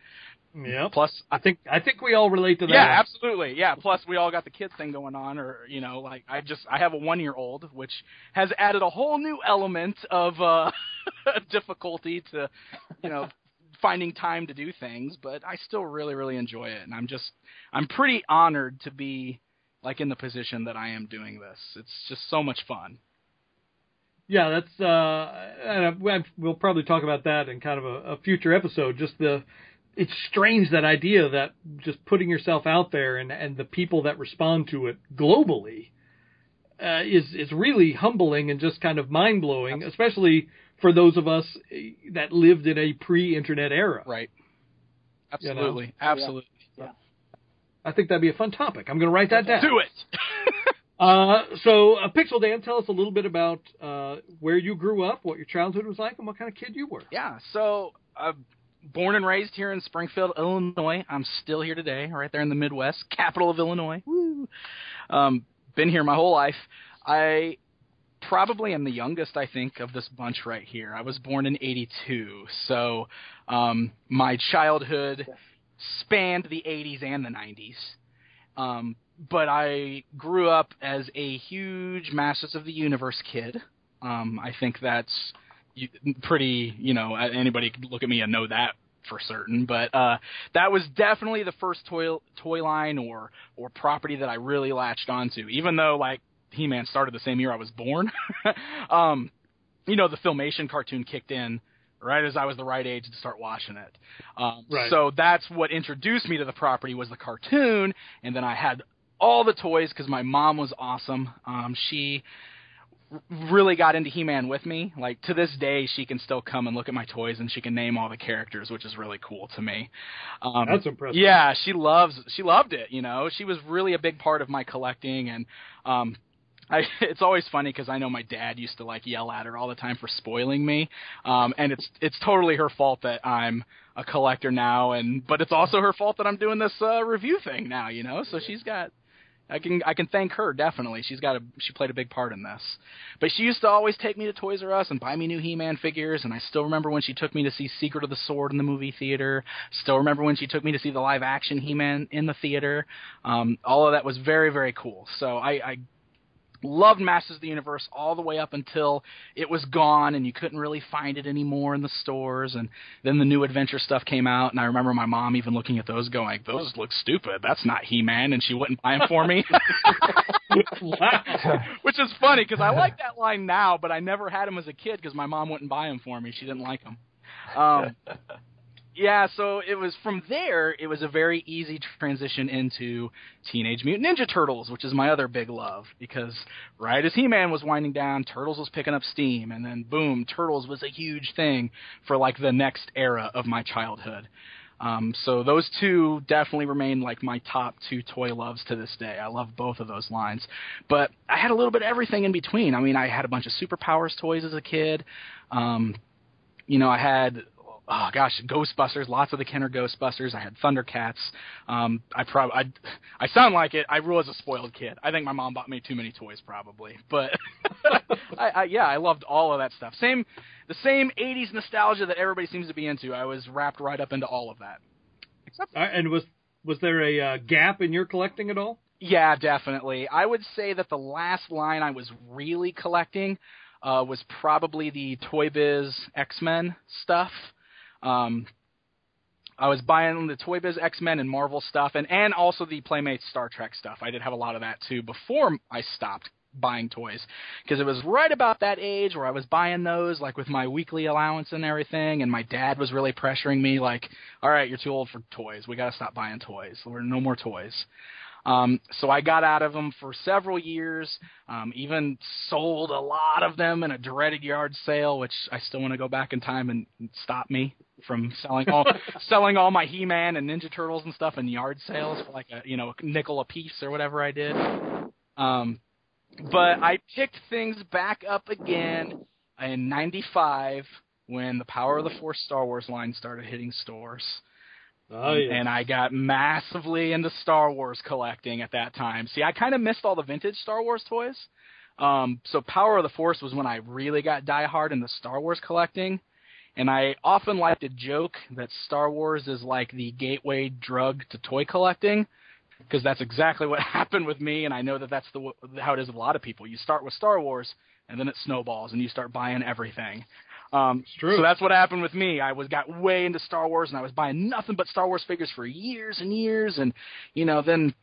Yeah. Plus, I think we all relate to that. Yeah, absolutely. Yeah. Plus, we all got the kids thing going on, or I have a 1-year-old, which has added a whole new element of difficulty to, finding time to do things. But I still really, really enjoy it, and I'm pretty honored to be in the position that I am doing this. It's just so much fun. Yeah, that's we'll probably talk about that in kind of a future episode. It's strange, that idea that just putting yourself out there and the people that respond to it globally is really humbling and just kind of mind blowing, especially for those of us that lived in a pre-internet era. Right. Absolutely. Absolutely. Yeah. I think that'd be a fun topic. I'm going to write that down. Do it. So, Pixel Dan, tell us a little bit about where you grew up, what your childhood was like, and what kind of kid you were. Yeah, so born and raised here in Springfield, Illinois. I'm still here today, right there in the Midwest, capital of Illinois. Woo! Been here my whole life. I probably am the youngest, I think, of this bunch right here. I was born in '82, so my childhood spanned the '80s and the '90s. But I grew up as a huge Masters of the Universe kid. I think that's pretty, anybody could look at me and know that for certain. But that was definitely the first toy line or property that I really latched onto, even though, like, He-Man started the same year I was born. The Filmation cartoon kicked in right as I was the right age to start watching it. Right. So that's what introduced me to the property was the cartoon, and then I had all the toys because my mom was awesome. She really got into He-Man with me. Like, to this day, she can still come and look at my toys, and she can name all the characters, which is really cool to me. That's impressive. Yeah, she loved it, She was really a big part of my collecting, and it's always funny because I know my dad used to, like, yell at her all the time for spoiling me, and it's totally her fault that I'm a collector now, but it's also her fault that I'm doing this review thing now, So she's got... I can thank her, definitely. She played a big part in this. But she used to always take me to Toys R Us and buy me new He-Man figures, and I still remember when she took me to see Secret of the Sword in the movie theater. Still remember when she took me to see the live-action He-Man in the theater. All of that was very, very cool. So I loved Masters of the Universe all the way up until it was gone and you couldn't really find it anymore in the stores, and then the New Adventure stuff came out, and I remember my mom even looking at those going, those look stupid, that's not He-Man, and she wouldn't buy them for me. Wow. Which is funny because I like that line now, but I never had them as a kid because my mom wouldn't buy them for me. She didn't like them. Yeah, so it was from there, it was a very easy transition into Teenage Mutant Ninja Turtles, which is my other big love, because right as He-Man was winding down, Turtles was picking up steam, and then boom, Turtles was a huge thing for, like, the next era of my childhood. So those two definitely remain, like, my top two toy loves to this day. I love both of those lines. But I had a little bit of everything in between. I mean, I had a bunch of Superpowers toys as a kid. I had... Oh gosh, Ghostbusters, lots of the Kenner Ghostbusters. I had Thundercats. I sound like it. I was a spoiled kid. I think my mom bought me too many toys, probably. But I loved all of that stuff. The same '80s nostalgia that everybody seems to be into. I was wrapped right up into all of that. And was there a gap in your collecting at all? Yeah, definitely. I would say that the last line I was really collecting was probably the Toy Biz X-Men stuff. I was buying the Toy Biz X-Men and Marvel stuff, and also the Playmates Star Trek stuff. I did have a lot of that, too, before I stopped buying toys, because it was right about that age where I was buying those, like, with my weekly allowance and everything, and my dad was really pressuring me, like, all right, you're too old for toys. We got to stop buying toys. There were no more toys. So I got out of them for several years, even sold a lot of them in a dreaded yard sale, which I still want to go back in time and stop me from selling all my He-Man and Ninja Turtles and stuff in yard sales for like a nickel a piece or whatever I did. But I picked things back up again in '95 when the Power of the Force Star Wars line started hitting stores. Oh, yeah. And I got massively into Star Wars collecting at that time. See, I kind of missed all the vintage Star Wars toys. So Power of the Force was when I really got diehard into Star Wars collecting. And I often like to joke that Star Wars is like the gateway drug to toy collecting, because that's exactly what happened with me, and I know that that's how it is with a lot of people. You start with Star Wars, and then it snowballs, and you start buying everything. It's true. So that's what happened with me. I got way into Star Wars, and I was buying nothing but Star Wars figures for years and years, and then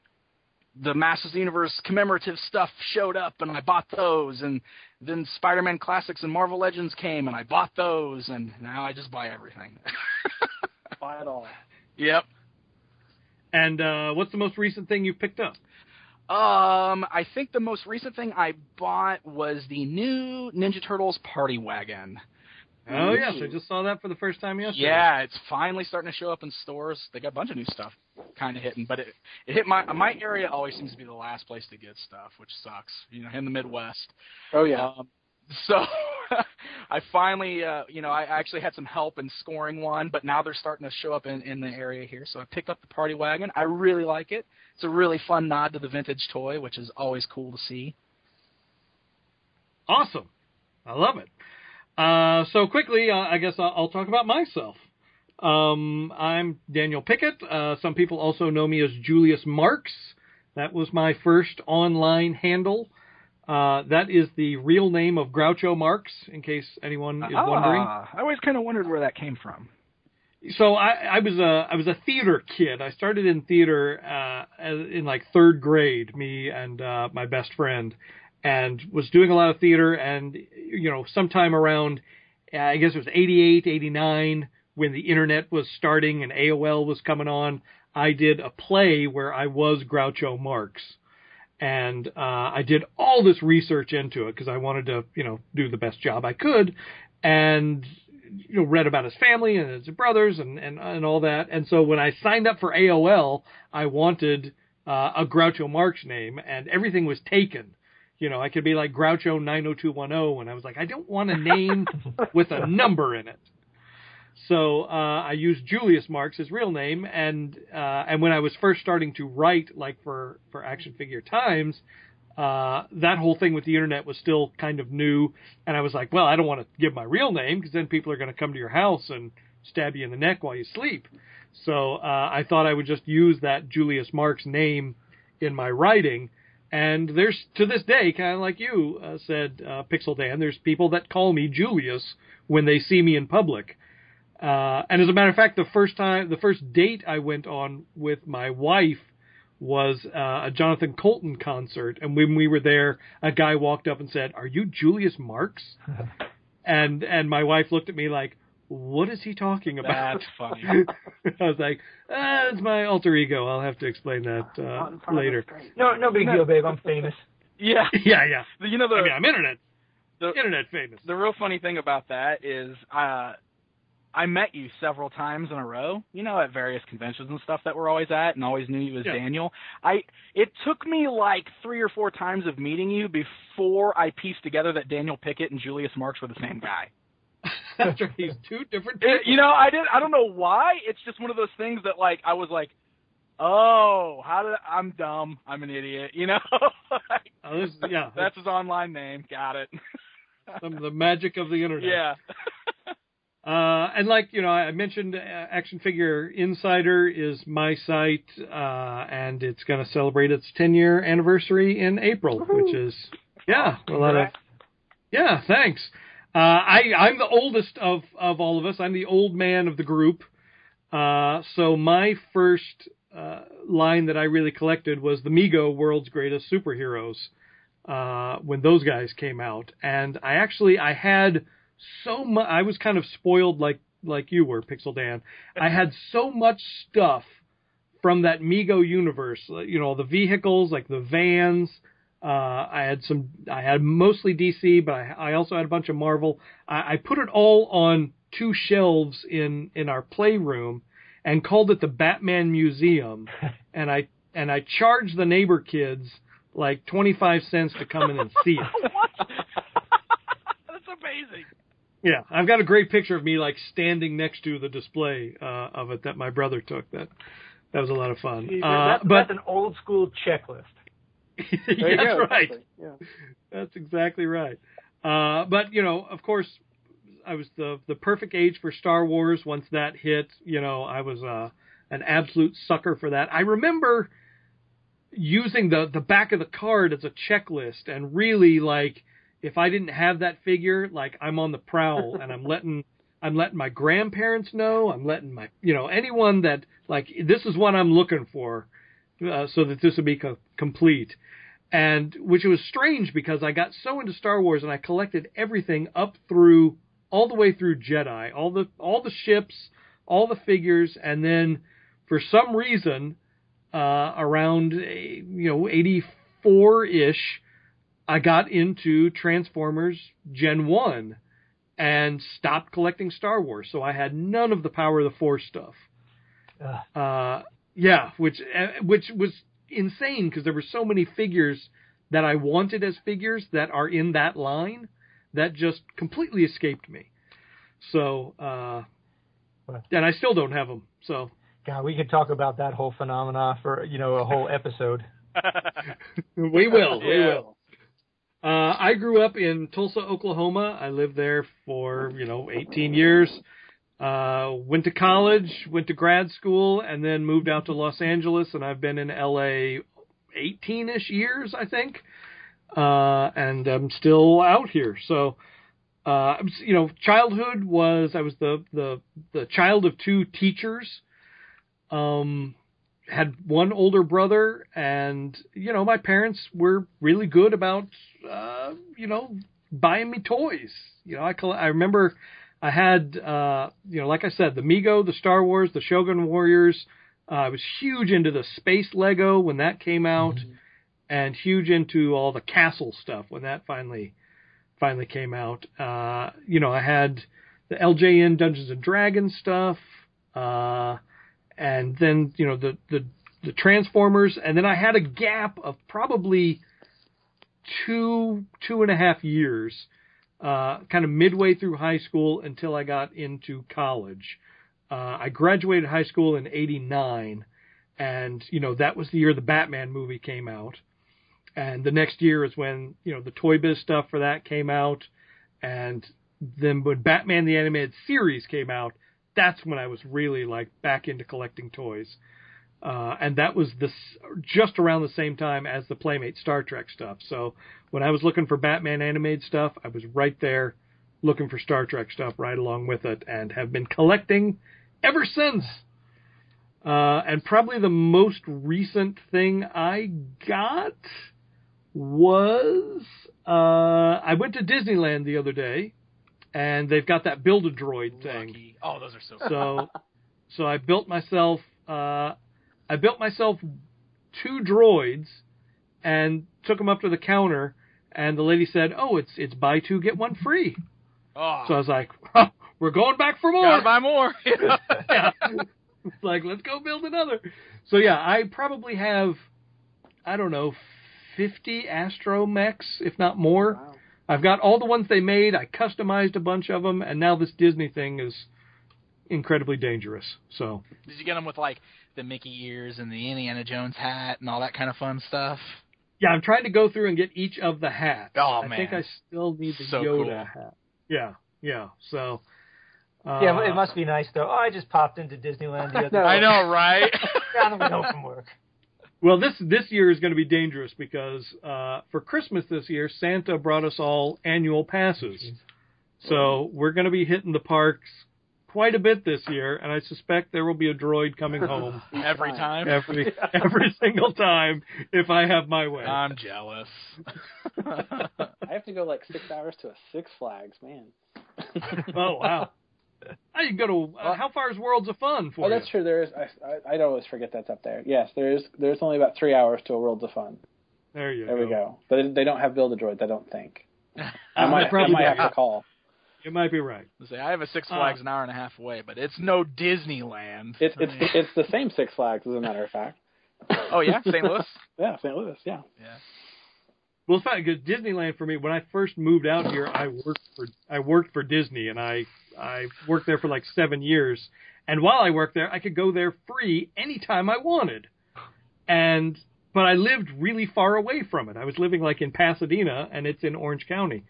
the Masters of the Universe commemorative stuff showed up, and I bought those, and then Spider-Man Classics and Marvel Legends came, and I bought those, and now I just buy everything. Buy it all. Yep. And what's the most recent thing you picked up? I think the most recent thing I bought was the new Ninja Turtles Party Wagon. Oh, yes, I just saw that for the first time yesterday. Yeah, it's finally starting to show up in stores. They got a bunch of new stuff kind of hitting, but it hit my area always seems to be the last place to get stuff, which sucks, in the Midwest. Oh, yeah. So I finally, I actually had some help in scoring one, but now they're starting to show up in the area here. So I picked up the Party Wagon. I really like it. It's a really fun nod to the vintage toy, which is always cool to see. Awesome. I love it. So quickly, I guess I'll talk about myself. I'm Daniel Pickett. Some people also know me as Julius Marks. That was my first online handle. That is the real name of Groucho Marx, in case anyone is wondering. I always kind of wondered where that came from. So I was a theater kid. I started in theater in like third grade, me and my best friend, and was doing a lot of theater. And sometime around, I guess it was 88, 89, when the internet was starting and AOL was coming on, I did a play where I was Groucho Marx. And I did all this research into it because I wanted to, do the best job I could, and read about his family and his brothers and all that. And so when I signed up for AOL, I wanted a Groucho Marx name, and everything was taken. I could be like Groucho 90210, and I was like, I don't want a name with a number in it. So I used Julius Marx, his real name, and when I was first starting to write, like for Action Figure Times, that whole thing with the internet was still kind of new, and I was like, well, I don't want to give my real name because then people are going to come to your house and stab you in the neck while you sleep. So I thought I would just use that Julius Marx name in my writing. And there's, to this day, kind of like you said, Pixel Dan, there's people that call me Julius when they see me in public. And as a matter of fact, the first date I went on with my wife was a Jonathan Colton concert. And when we were there, a guy walked up and said, "Are you Julius Marx?" and my wife looked at me like, "What is he talking about?" That's funny. I was like, it's my alter ego. I'll have to explain that later. No big deal, babe. I'm famous. Yeah. Yeah. I'm the internet famous. The real funny thing about that is I met you several times in a row, at various conventions and stuff that we're always at, and always knew you as Daniel. It took me like 3 or 4 times of meeting you before I pieced together that Daniel Pickett and Julius Marx were the same guy. That's right. He's 2 different people. I don't know why. It's just one of those things that I was like, oh, I'm dumb. I'm an idiot. That's his online name. Got it. The magic of the internet. Yeah. And I mentioned Action Figure Insider is my site, and it's going to celebrate its 10-year anniversary in April, which is, a lot of, thanks. I'm the oldest of all of us. I'm the old man of the group. So my first line that I really collected was the Mego World's Greatest Superheroes, when those guys came out. And I had so much. I was kind of spoiled like you were, Pixel Dan. I had so much stuff from that Mego universe. The vehicles, like the vans. I had mostly DC, but I also had a bunch of Marvel. I put it all on 2 shelves in our playroom and called it the Batman Museum. and I charged the neighbor kids like 25 cents to come in and see it. What? That's amazing. Yeah, I've got a great picture of me standing next to the display of it that my brother took. That was a lot of fun. That's an old school checklist. That's right. Exactly. Yeah. That's exactly right. But of course, I was the perfect age for Star Wars. Once that hit, I was an absolute sucker for that. I remember using the back of the card as a checklist, and really if I didn't have that figure, I'm on the prowl, and I'm letting my grandparents know. I'm letting my anyone that this is what I'm looking for, so that this would be complete. And which was strange because I got so into Star Wars and I collected everything up through all the way through Jedi, all the ships, all the figures, and then for some reason around 84-ish, I got into Transformers Gen 1 and stopped collecting Star Wars. So I had none of the Power of the Force stuff. Which was insane because there were so many figures that I wanted as figures that are in that line that just completely escaped me. So, and I still don't have them. So, God, we could talk about that whole phenomena for a whole episode. We will. I grew up in Tulsa, Oklahoma. I lived there for, 18 years. Went to college, went to grad school, and then moved out to Los Angeles, and I've been in LA 18-ish years, I think. And I'm still out here. So, childhood was, I was the child of two teachers. Had one older brother, and, my parents were really good about, buying me toys. I remember I had, like I said, the Mego, the Star Wars, the Shogun Warriors. I was huge into the Space Lego when that came out, and huge into all the Castle stuff when that finally came out. I had the LJN Dungeons and Dragons stuff, and then, the Transformers, and then I had a gap of probably 2.5 years, kind of midway through high school until I got into college. I graduated high school in 89, and, that was the year the Batman movie came out. And the next year is when, the Toy Biz stuff for that came out. And then when Batman the Animated Series came out, that's when I was really, back into collecting toys. And that was just around the same time as the Playmate Star Trek stuff. So when I was looking for Batman animated stuff, I was right there looking for Star Trek stuff right along with it, and have been collecting ever since. And probably the most recent thing I got was I went to Disneyland the other day, and they've got that Build-A-Droid thing. Lucky. Oh, those are so cool. So I built myself 2 droids and took them up to the counter, and the lady said, "Oh, it's buy 2 get 1 free." Oh. So I was like, "We're going back for more. Gotta buy more." Yeah. It's like, let's go build another. So yeah, I probably have, 50 Astromechs, if not more. Wow. I've got all the ones they made. I customized a bunch of them, and now this Disney thing is incredibly dangerous. So. Did you get them with, the Mickey ears and the Indiana Jones hat and all that kind of fun stuff? Yeah, I'm trying to go through and get each of the hats. Oh, I man. think I still need the So Yoda cool. hat. Yeah. So. Yeah, it must be nice, though. Oh, I just popped into Disneyland the other day. I know, right? Down the way from work. Well, this year is going to be dangerous because for Christmas this year, Santa brought us all annual passes. So we're going to be hitting the parks quite a bit this year, and I suspect there will be a droid coming home Every time? every single time if I have my way. I'm jealous. I have to go 6 hours to a Six Flags, man. Oh, wow. You can go to how far is Worlds of Fun for Oh, that's you? true. There is. I always forget that's up there. Yes, there is. There's only about 3 hours to a Worlds of Fun. There you There go. we go. But they don't have Build-A-Droids, I don't think. I might probably have to call. You might be right. I have a Six Flags an hour and a half away, but it's no Disneyland. It's the same Six Flags, as a matter of fact. Oh, yeah? St. Louis? Yeah, St. Louis. Yeah. Yeah. Well, it's funny because Disneyland for me, when I first moved out here, I worked for Disney, and I worked there for 7 years. And while I worked there, I could go there free anytime I wanted. But I lived really far away from it. I was living in Pasadena, and it's in Orange County.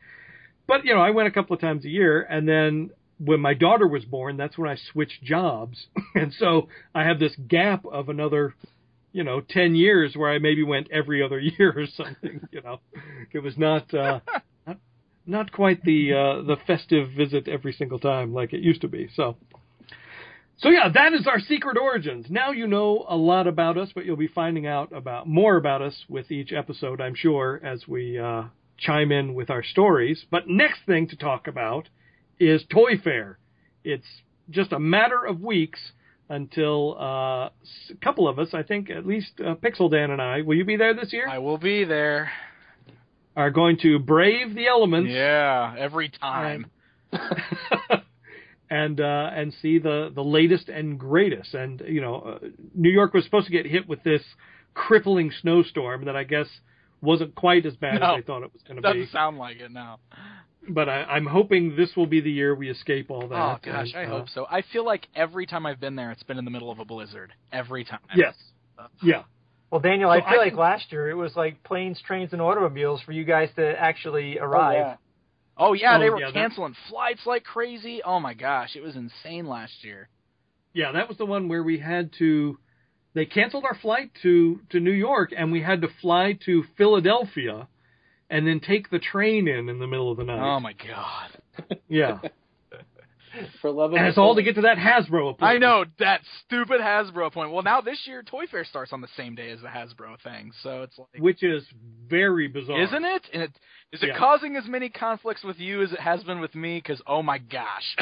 But, I went a couple of times a year, and then when my daughter was born, that's when I switched jobs. And so I have this gap of another 10 years where I maybe went every other year or something, It was not quite the festive visit every single time like it used to be. So yeah, that is our secret origins. Now you know a lot about us, but you'll be finding out more about us with each episode, I'm sure, as we chime in with our stories. But next thing to talk about is Toy Fair. It's just a matter of weeks until a couple of us, I think at least Pixel Dan and I, will you be there this year? I will be there. Are going to brave the elements. Yeah, every time. And see the latest and greatest. And, New York was supposed to get hit with this crippling snowstorm that I guess wasn't quite as bad as they thought it was going to be. Doesn't sound like it now. But I'm hoping this will be the year we escape all that. Oh, gosh, I hope so. I feel like every time I've been there, it's been in the middle of a blizzard. Every time. Yes. Yeah. Well, Daniel, So I feel I like can- last year it was like planes, trains, and automobiles for you guys to actually arrive. yeah. Oh yeah, they Oh, were yeah, that- canceling flights like crazy. Oh my gosh, it was insane last year. Yeah, that was the one where we had to. They canceled our flight to New York, and we had to fly to Philadelphia, and then take the train in the middle of the night. Oh my god. Yeah, For love of and the it's all to Lord. get to that Hasbro appointment. I know, that stupid Hasbro appointment. Well, now this year Toy Fair starts on the same day as the Hasbro thing, so it's like, Which is very bizarre, isn't it? And is it Yeah. causing as many conflicts with you as it has been with me? Because oh my gosh,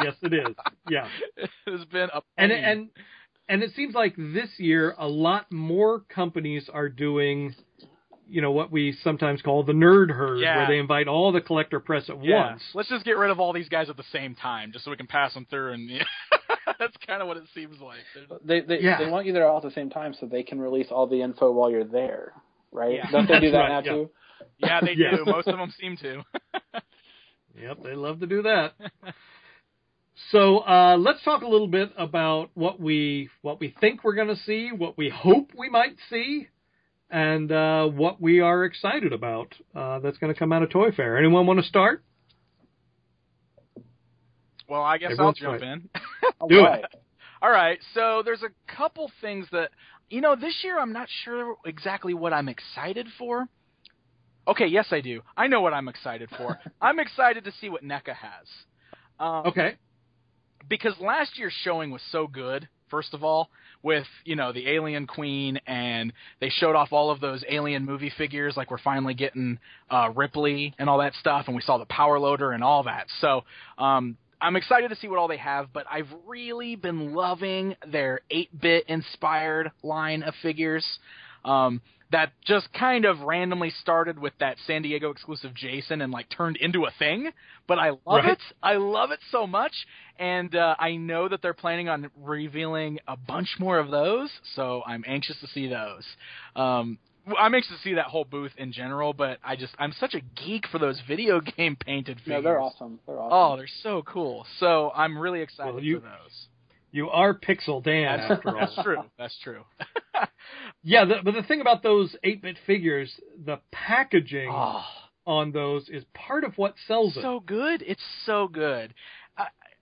Yes, it is. Yeah, it has been a and pain. and it seems like this year a lot more companies are doing, what we sometimes call the nerd herd, Yeah. where they invite all the collector press at Yeah. once. Let's just get rid of all these guys at the same time, just so we can pass them through. And that's kind of what it seems like. They Yeah. they want you there all at the same time so they can release all the info while you're there, right? Yeah. Don't they do that That's now right, too? Yeah, they Yes. do. Most of them seem to. Yep, they love to do that. So let's talk a little bit about what we think we're going to see, what we hope we might see, and what we are excited about that's going to come out of Toy Fair. Anyone want to start? Well, I guess Everyone's I'll jump right. in. Do it. Right. All right, so there's a couple things that, this year I'm not sure exactly what I'm excited for. Okay, yes, I do. I know what I'm excited for. I'm excited to see what NECA has. Okay. Because last year's showing was so good, first of all, with, the Alien Queen, and they showed off all of those Alien movie figures, like we're finally getting Ripley and all that stuff, and we saw the Power Loader and all that. So I'm excited to see what all they have, but I've really been loving their 8-bit inspired line of figures. That just kind of randomly started with that San Diego exclusive Jason and turned into a thing. But I love Right. it. I love it so much. And I know that they're planning on revealing a bunch more of those. So I'm anxious to see those. I'm anxious to see that whole booth in general, but I'm such a geek for those video game painted figures. No, they're awesome. They're awesome. Oh, they're so cool. So I'm really excited Well, for those. You are Pixel Dan, after all. That's true. That's true. Yeah, but the thing about those 8-bit figures, the packaging Oh. on those is part of what sells it. So good. It's so good.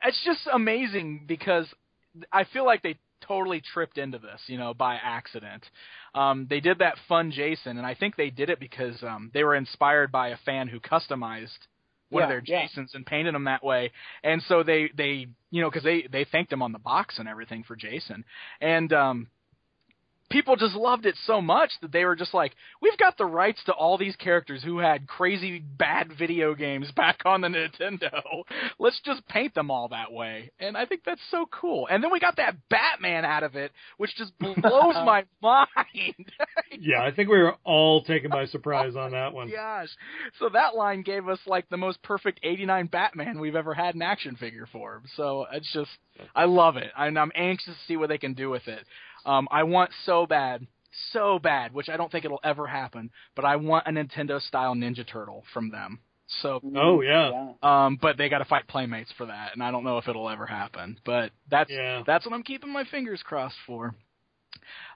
It's just amazing because I feel like they totally tripped into this, by accident. They did that fun Jason, and I think they did it because they were inspired by a fan who customized one of their Yeah. Jasons and painted them that way. And so they because they thanked him on the box and everything for Jason. And people just loved it so much that they were just like, we've got the rights to all these characters who had crazy bad video games back on the Nintendo. Let's just paint them all that way. And I think that's so cool. And then we got that Batman out of it, which just blows my mind. Yeah, I think we were all taken by surprise on that one. Gosh. So that line gave us the most perfect 89 Batman we've ever had an action figure for. So it's just, I love it. And I'm anxious to see what they can do with it. I want so bad, which I don't think it'll ever happen, but I want a Nintendo-style Ninja Turtle from them. So, Oh, yeah. but they got to fight Playmates for that, and I don't know if it'll ever happen. But that's what I'm keeping my fingers crossed for.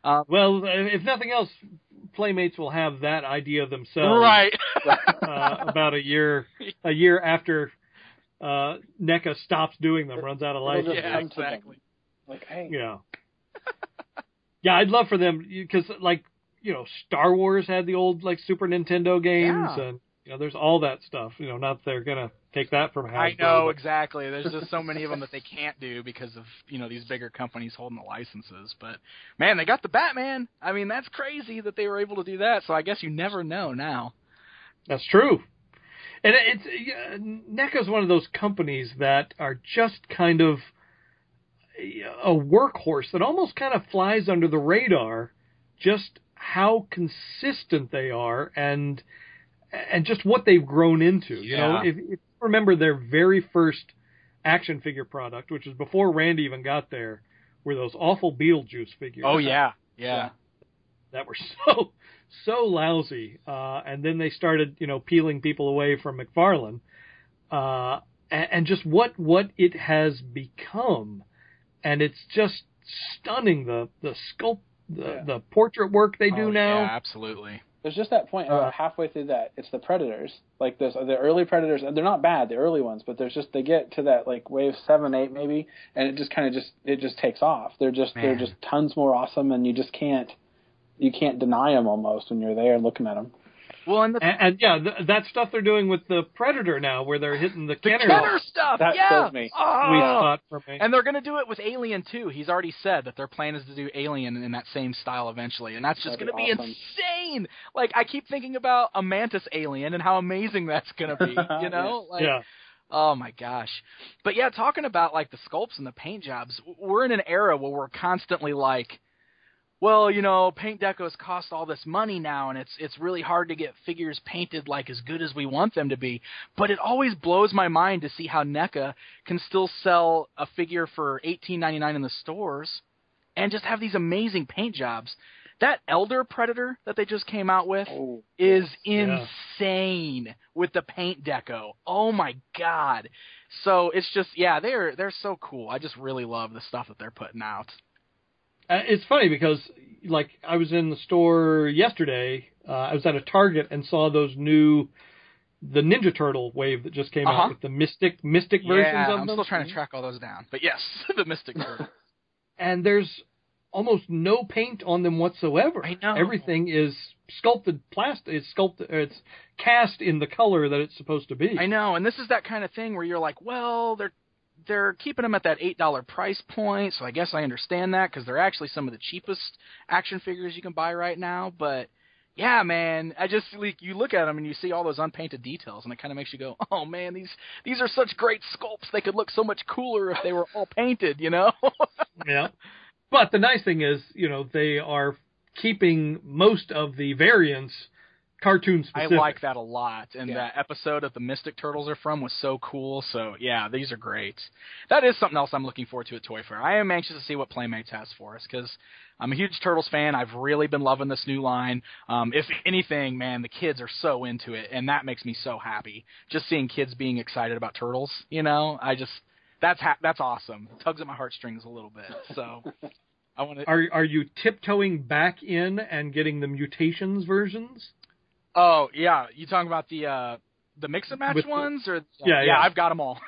Well, if nothing else, Playmates will have that idea themselves. Right. About a year after NECA stops doing them, runs out of It'll license. just Yeah, come to them. exactly. Like, hey, Yeah. Yeah, I'd love for them because, Star Wars had the old Super Nintendo games, Yeah. and there's all that stuff. Not that they're gonna take that from Hasbro. I know, but- exactly. There's just so many of them that they can't do because of, these bigger companies holding the licenses. But, man, they got the Batman. I mean, that's crazy that they were able to do that, so I guess you never know now. That's true. And NECA's one of those companies that are just kind of a workhorse that almost kind of flies under the radar, just how consistent they are and just what they've grown into. Yeah. If you remember their very first action figure product, which was before Randy even got there, were those awful Beetlejuice figures. Oh, yeah. Yeah. That were so lousy, and then they started, peeling people away from McFarlane, and just what it has become, and it's just stunning the the portrait work they do now. Yeah, absolutely. There's just that point about halfway through that it's the Predators, like the early Predators, and they're not bad, the early ones, but they get to that like wave 7, 8 maybe, and it just kind of just takes off. They're just tons more awesome, and you can't deny them almost when you're there looking at them. Well, and that stuff they're doing with the Predator now, where they're hitting the Kenner stuff. That kills me. Sweet spot for me. And they're going to do it with Alien too. He's already said that their plan is to do Alien in that same style eventually, and that's just going to be awesome. insane. Like, I keep thinking about a Mantis Alien and how amazing that's going to be. You know, Oh my gosh. But yeah, talking about like the sculpts and the paint jobs, we're in an era where we're constantly like, well, you know, paint decos cost all this money now, and it's really hard to get figures painted like as good as we want them to be. But it always blows my mind to see how NECA can still sell a figure for $18.99 in the stores and just have these amazing paint jobs. That Elder Predator that they just came out with is insane with the paint deco. Oh my god. So it's just, they're so cool. I just really love the stuff that they're putting out. It's funny because, like, I was in the store yesterday. I was at a Target and saw the Ninja Turtle wave that just came out with the Mystic versions of them. I'm still trying to track all those down. But yes, the Mystic Turtle. And there's almost no paint on them whatsoever. I know. Everything is sculpted plastic. It's cast in the color that it's supposed to be. I know, and this is that kind of thing where you're like, well, they're keeping them at that $8 price point, so I guess I understand that because they're actually some of the cheapest action figures you can buy right now. But yeah, man, you look at them and you see all those unpainted details, and it kind of makes you go, oh man, these are such great sculpts. They could look so much cooler if they were all painted, you know? Yeah. But the nice thing is, you know, they are keeping most of the variants cartoon specific. I like that a lot, and that episode that the Mystic Turtles are from was so cool. So yeah, these are great. That is something else I'm looking forward to at Toy Fair. I am anxious to see what Playmates has for us because I'm a huge Turtles fan. I've really been loving this new line. If anything, man, the kids are so into it, and that makes me so happy. Just seeing kids being excited about Turtles, you know, that's awesome. It tugs at my heartstrings a little bit. So I want to. Are you tiptoeing back in and getting the Mutations versions? Oh yeah, you talking about the mix and match ones, or yeah, I've got them all.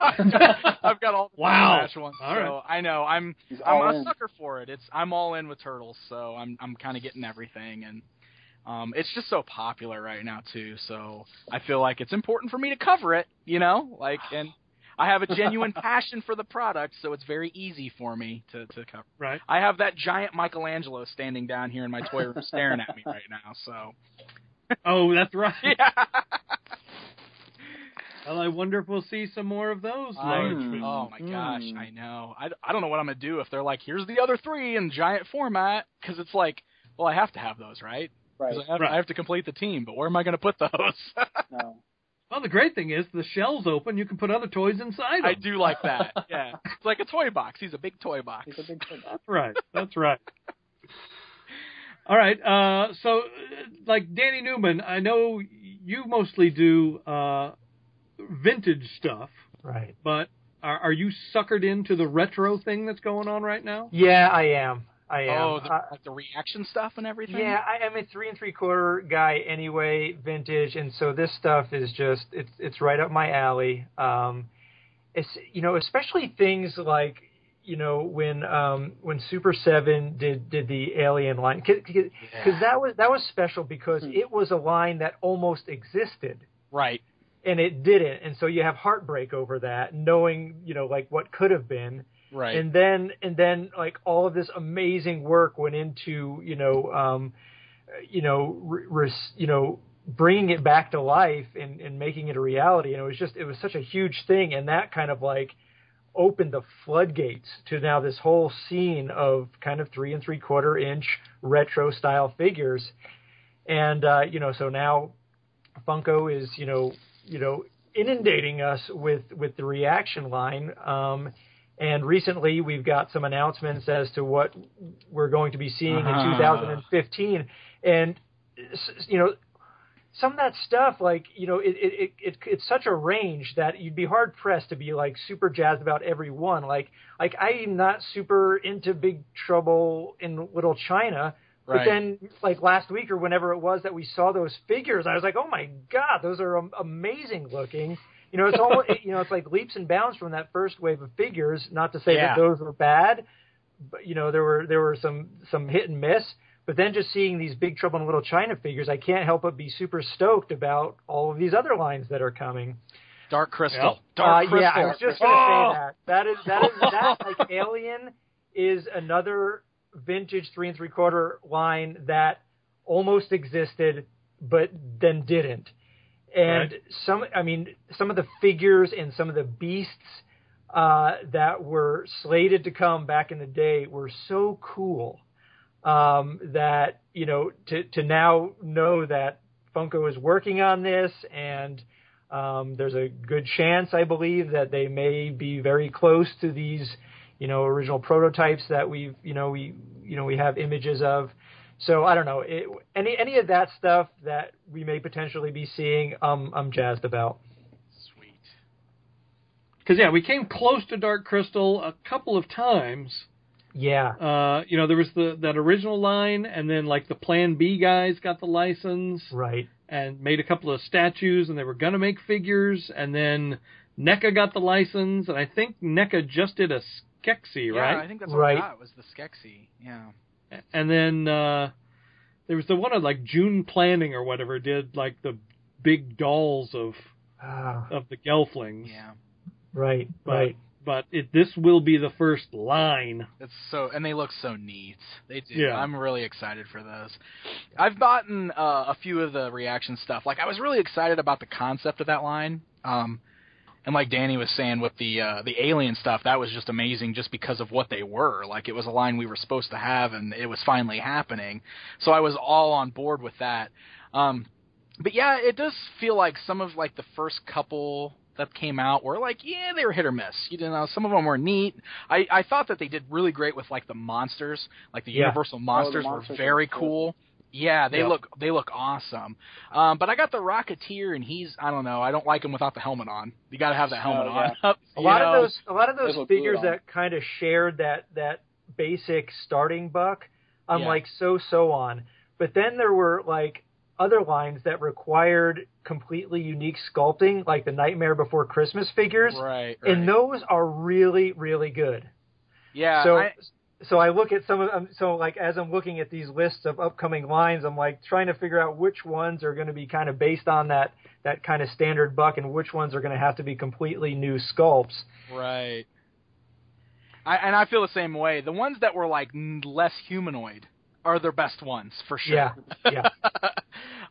I've got all the mix and match ones. All right. I know I'm a sucker for it. I'm all in with Turtles, so I'm kind of getting everything, and it's just so popular right now too. So I feel like it's important for me to cover it, you know, like and. I have a genuine passion for the product, so it's very easy for me to cover. Right. I have that giant Michelangelo standing down here in my toy room staring at me right now, so. Oh, that's right. Yeah. Well, I wonder if we'll see some more of those large figures. Oh, my gosh, I know. I don't know what I'm going to do if they're like, here's the other 3 in giant format, because it's like, well, I have to have those, right? Right. I have to complete the team, but where am I going to put those? No. Well, the great thing is the shell's open. You can put other toys inside them. I do like that. Yeah, it's like a toy box. He's a big toy box. He's a big toy box. That's right. That's right. All right. So, like Danny Newman, I know you mostly do vintage stuff, Right. but are you suckered into the retro thing that's going on right now? Yeah, I am. Oh, like the reaction stuff and everything? Yeah, I am a 3 3/4 guy anyway, vintage, and so this stuff is just it's right up my alley. It's especially things like when Super 7 did the Alien line, because that was special because it was a line that almost existed, right? And it didn't, and so you have heartbreak over that, knowing like what could have been. Right. And then like all of this amazing work went into bringing it back to life and making it a reality. And it was such a huge thing, and that kind of like opened the floodgates to now this whole scene of kind of 3 3/4 inch retro style figures. And so now Funko is inundating us with the reaction line. And recently, we've got some announcements as to what we're going to be seeing in 2015. And, some of that stuff, like, it's such a range that you'd be hard pressed to be like super jazzed about every one. Like I'm not super into Big Trouble in Little China, but then like last week or whenever it was that we saw those figures, I was like, oh my God, those are amazing looking. It's almost, it's like leaps and bounds from that first wave of figures. Not to say that those were bad, but there were some hit and miss. But then just seeing these Big Trouble in Little China figures, I can't help but be super stoked about all of these other lines that are coming. Dark Crystal. Yep. Dark Crystal. Yeah, I was just going to say that. Like Alien is another vintage 3 3/4 line that almost existed, but then didn't. And some of the figures and some of the beasts that were slated to come back in the day were so cool. That, to now know that Funko is working on this, and there's a good chance, I believe, that they may be very close to these, original prototypes that we have images of. So I don't know, any of that stuff that we may potentially be seeing, I'm jazzed about. Sweet. Because we came close to Dark Crystal a couple of times. Yeah. There was that original line, and then like the Plan B guys got the license. Right. And made a couple of statues, and they were going to make figures, and then NECA got the license, and I think NECA just did a Skeksis, right? Yeah, I think that's what I got, was the Skeksis, yeah. And then there was the one of like June Planning or whatever did like the big dolls of the Gelflings. Yeah. Right. But this will be the first line. And they look so neat. They do. Yeah. I'm really excited for those. I've bought a few of the reaction stuff. Like, I was really excited about the concept of that line. And like Danny was saying with the Alien stuff, that was just amazing just because of what they were. Like, it was a line we were supposed to have, and it was finally happening. So I was all on board with that. But yeah, it does feel like some of like the first couple that came out were like, they were hit or miss. Some of them were neat. I thought that they did really great with like the monsters, like the Universal monsters were very cool. Yeah, they look awesome. But I got the Rocketeer, and I don't know, I don't like him without the helmet on. You got to have the helmet on. A lot of those figures that kind of shared that basic starting buck, I'm like so on. But then there were like other lines that required completely unique sculpting, like the Nightmare Before Christmas figures. Right. And those are really, really good. Yeah. So I look at some of them. So like as I'm looking at these lists of upcoming lines, I'm like trying to figure out which ones are going to be kind of based on that kind of standard buck, and which ones are going to have to be completely new sculpts. Right. I feel the same way. The ones that were like less humanoid are their best ones for sure. Yeah.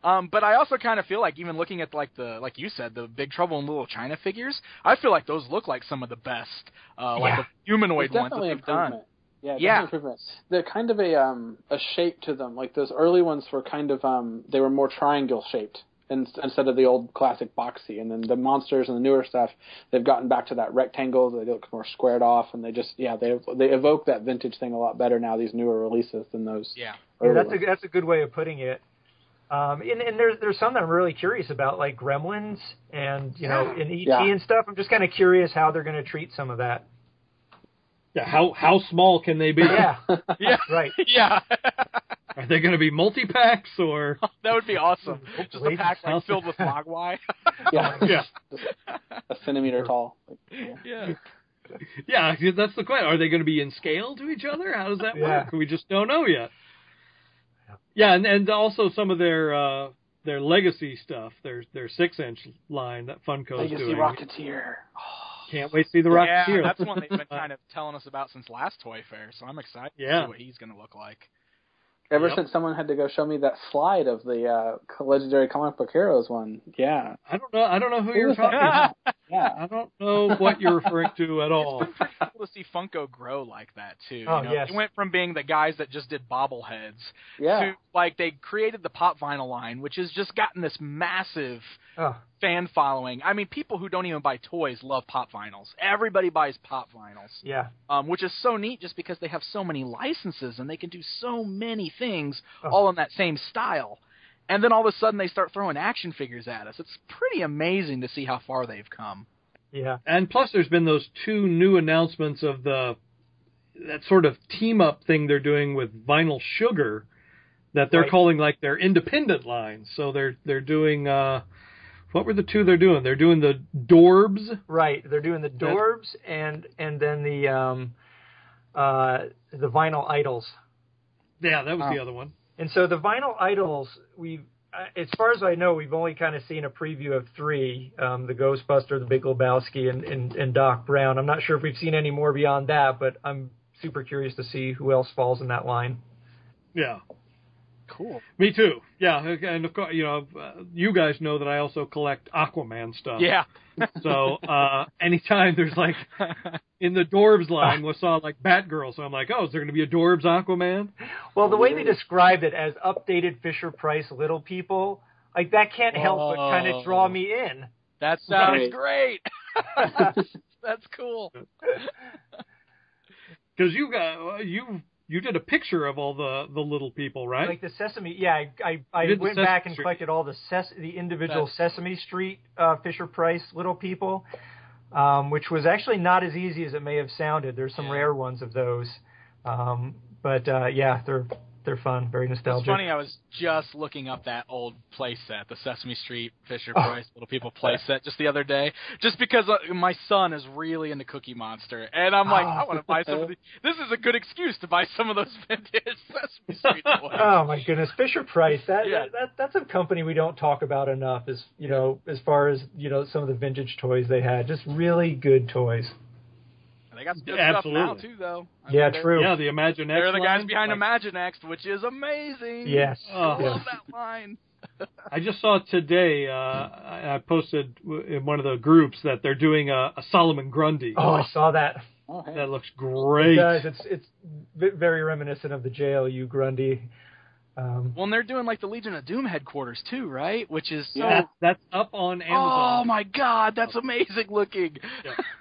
But I also kind of feel like, even looking at like you said, the Big Trouble in Little China figures, I feel like those look like some of the best, like the humanoid ones that they've done. Yeah, improvement. They're kind of a shape to them. Like those early ones were kind of they were more triangle shaped instead of the old classic boxy. And then the monsters and the newer stuff, they've gotten back to that rectangle. They look more squared off, and they evoke that vintage thing a lot better now. These newer releases than those. Yeah, that's a good way of putting it. And there's some that I'm really curious about, like Gremlins and in E.T. and stuff. I'm just kind of curious how they're going to treat some of that. Yeah, how small can they be? Yeah, right. Yeah. Are they going to be multi-packs or? That would be awesome. Just a pack like filled with Mogwai. Yeah. A centimeter tall. Yeah. Yeah, that's the question. Are they going to be in scale to each other? How does that work? We just don't know yet. Yeah, and also some of their legacy stuff, their 6-inch line that Funko's doing. Legacy Rocketeer. Can't wait to see the Rocketeer. Yeah, that's one they've been kind of telling us about since last Toy Fair, so I'm excited to see what he's going to look like. Ever since someone had to go show me that slide of the Legendary Comic Book Heroes one. Yeah. I don't know who you're talking about. Yeah. I don't know what you're referring to at all. It's been pretty cool to see Funko grow like that, too. Yes. They went from being the guys that just did bobbleheads to, like, they created the Pop Vinyl line, which has just gotten this massive fan following. I mean, people who don't even buy toys love Pop Vinyls. Everybody buys Pop Vinyls. Yeah. Which is so neat just because they have so many licenses and they can do so many things all in that same style. and then all of a sudden they start throwing action figures at us. It's pretty amazing to see how far they've come. Yeah. And plus, there's been those 2 new announcements of that sort of team-up thing they're doing with Vinyl Sugar that they're calling like their independent line. So they're doing, what were the 2 they're doing? They're doing the Dorbs. Right. They're doing the Dorbs and then the Vinyl Idols. Yeah, that was the other one. And so the Vinyl Idols, as far as I know, we've only kind of seen a preview of 3, the Ghostbuster, the Big Lebowski, and Doc Brown. I'm not sure if we've seen any more beyond that, but I'm super curious to see who else falls in that line. Yeah. Cool. Me too. Yeah, and of course, you guys know that I also collect Aquaman stuff. Yeah. So anytime there's like in the Dorbs line, we saw like Batgirl. So I'm like, oh, is there going to be a Dorbs Aquaman? Well, the way they described it as updated Fisher-Price Little People, like that can't help but kind of draw me in. That sounds great. That's cool. Because you did a picture of all the little people, right? Like the Sesame, I went back and collected all the individual Sesame Street Fisher-Price Little People, which was actually not as easy as it may have sounded. There's some rare ones of those, but they're fun, very nostalgic. It's funny, I was just looking up that old playset, the Sesame Street Fisher-Price Little People playset, just the other day, just because my son is really into Cookie Monster, and I'm like, I want to buy some of these. This is a good excuse to buy some of those vintage Sesame Street toys. Oh my goodness, Fisher-Price, that's a company we don't talk about enough, as far as some of the vintage toys they had, just really good toys. They got some good stuff now, too, though. True. Yeah, the Imaginext. They're the guys behind Imaginext, which is amazing. Yes. I love that line. I just saw today, I posted in one of the groups that they're doing a Solomon Grundy. Oh, I saw that. Oh, hey. That looks great. It does. It's very reminiscent of the JLU Grundy. Well, and they're doing like the Legion of Doom headquarters too, right? Which is that's up on Amazon. Oh my God, that's amazing looking.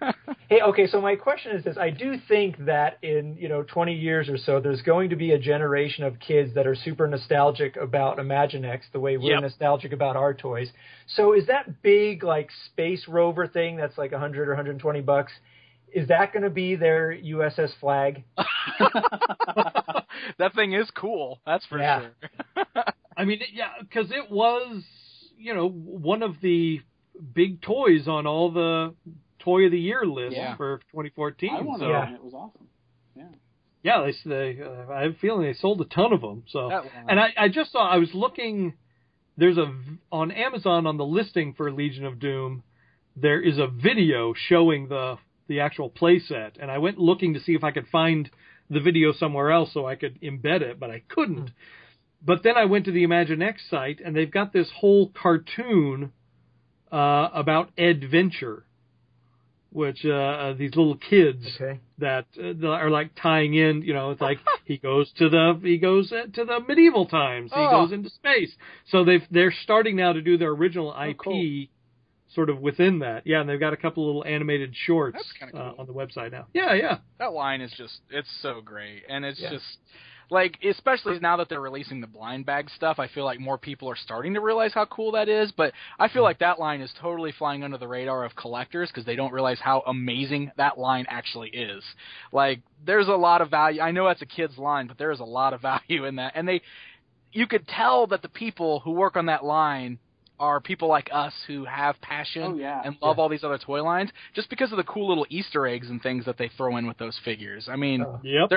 Yeah. Hey, okay, so my question is this: I do think that in 20 years or so, there's going to be a generation of kids that are super nostalgic about Imaginext, the way we're nostalgic about our toys. So is that big like Space Rover thing that's like $100 or $120? Is that going to be their USS Flag? That thing is cool. That's for sure. I mean, because it was, one of the big toys on all the Toy of the Year lists for 2014. I wanted one. It was awesome. Yeah, they I have a feeling they sold a ton of them. So, and I just saw, I was looking, there's on Amazon on the listing for Legion of Doom, there is a video showing the actual playset, and I went looking to see if I could find the video somewhere else so I could embed it, but I couldn't. But then I went to the Imaginext site, and they've got this whole cartoon about Ed Venture, which these little kids that are like tying in. It's like he goes to the medieval times, he goes into space. So they're starting now to do their original IP. Sort of within that. Yeah, and they've got a couple little animated shorts cool. On the website now. Yeah. That line is it's so great. And it's just, like, especially now that they're releasing the blind bag stuff, I feel like more people are starting to realize how cool that is. But I feel like that line is totally flying under the radar of collectors because they don't realize how amazing that line actually is. Like, there's a lot of value. I know that's a kid's line, but there is a lot of value in that. And you could tell that the people who work on that line are people like us who have passion and love all these other toy lines just because of the cool little Easter eggs and things that they throw in with those figures. I mean,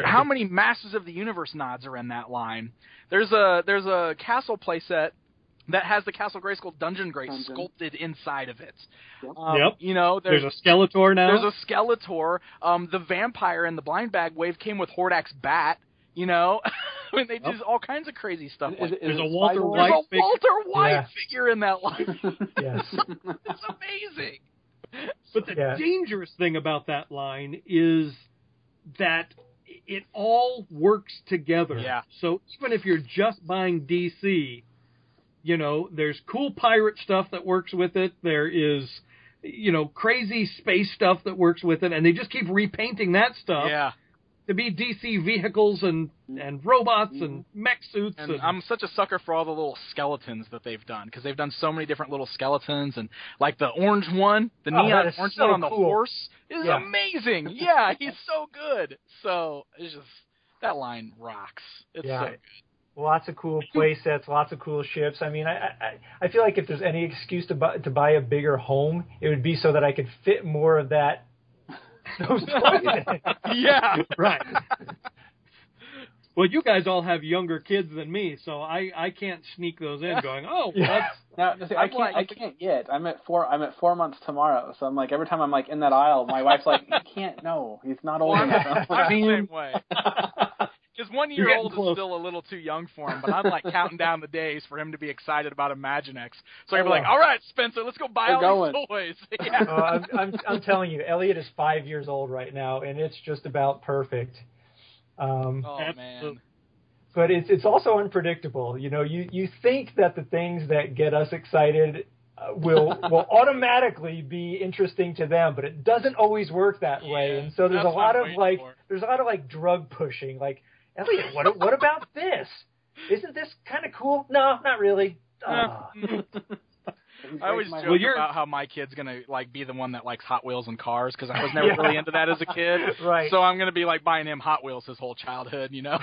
how many Masters of the Universe nods are in that line? There's a Castle playset that has the Castle Grayskull Dungeon sculpted inside of it. There's a Skeletor now. There's a Skeletor. The vampire in the blind bag wave came with Hordak's bat. I mean, they do all kinds of crazy stuff. There's a Walter White figure in that line. Yes. It's amazing. But the dangerous thing about that line is that it all works together. Yeah. So even if you're just buying DC, there's cool pirate stuff that works with it. There is, crazy space stuff that works with it. And they just keep repainting that stuff. Yeah. to be DC vehicles and robots and mech suits. And I'm such a sucker for all the little skeletons that they've done, because they've done so many different little skeletons, and like the orange one, the neon orange one on the horse is amazing. Yeah, he's so good. So it's just, that line rocks. It's so good. Lots of cool play sets, lots of cool ships. I mean, I feel like if there's any excuse to buy a bigger home, it would be so that I could fit more of those toys in it. Yeah, right. Well, you guys all have younger kids than me, so I can't sneak those in. Going, see, I can't yet. I'm at 4 months tomorrow, so I'm like, every time I'm like in that aisle, my wife's like, "You can't. No, he's not old enough." I'm the same way. Because 1 year old is still a little too young for him, but I'm like counting down the days for him to be excited about Imaginext. So I'm like, all right, Spencer, let's go buy all these toys. Yeah. I'm telling you, Elliot is 5 years old right now, and it's just about perfect. Man. But it's also unpredictable. You know, you think that the things that get us excited will automatically be interesting to them, but it doesn't always work that way. And so there's a lot of drug pushing, like, Elliot, what about this? Isn't this kind of cool? No, not really. I always joke about how my kid's gonna like be the one that likes Hot Wheels and cars, because I was never really into that as a kid. Right. So I'm gonna be like buying him Hot Wheels his whole childhood, you know,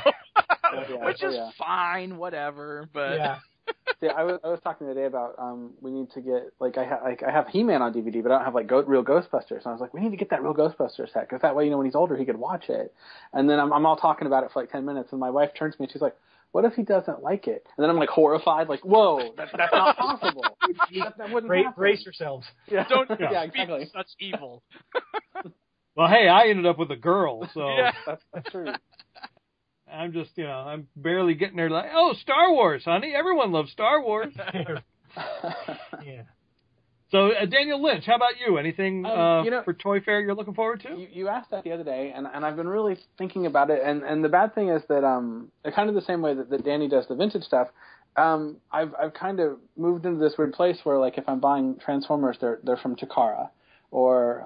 which is fine, whatever. But See, I was talking today about we need to get I have He-Man on DVD, but I don't have like real Ghostbusters. And I was like, we need to get that real Ghostbusters set, because that way, you know, when he's older, he could watch it. And then I'm all talking about it for like 10 minutes, and my wife turns to me and she's like, "What if he doesn't like it?" And then I'm like horrified, like, "Whoa, that's not possible. that wouldn't happen." Brace yourselves. Yeah. Don't exactly. such evil. Well, hey, I ended up with a girl, so that's true. I'm just, I'm barely getting there. Like, oh, Star Wars, honey. Everyone loves Star Wars. Yeah. So, Daniel Lynch, how about you? Anything for Toy Fair you're looking forward to? You asked that the other day, and I've been really thinking about it. And the bad thing is that kind of the same way that Danny does the vintage stuff, I've kind of moved into this weird place where, like, if I'm buying Transformers, they're from Takara, or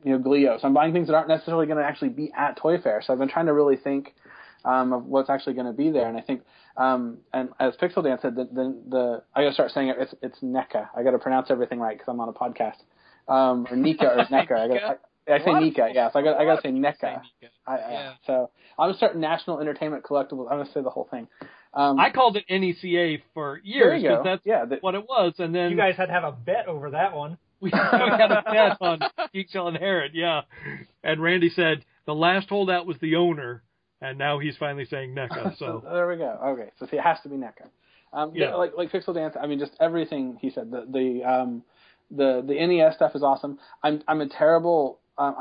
Glio. So I'm buying things that aren't necessarily going to actually be at Toy Fair. So I've been trying to really think of what's actually going to be there. And I think, and as Pixel Dan said, I got to start saying it. It's NECA. I got to pronounce everything right because I'm on a podcast. Or Nika or NECA. I say Nika. Yeah. So I got to say NECA. So I'm starting National Entertainment Collectibles. I'm going to say the whole thing. I called it NECA for years because that's what it was. And then you guys had to have a bet over that one. We had a bet on Geek Shall Inherit, and Randy said the last holdout was the owner, and now he's finally saying NECA. So there we go. Okay, so it has to be NECA. Like Pixel Dance. I mean, just everything he said. The NES stuff is awesome. I'm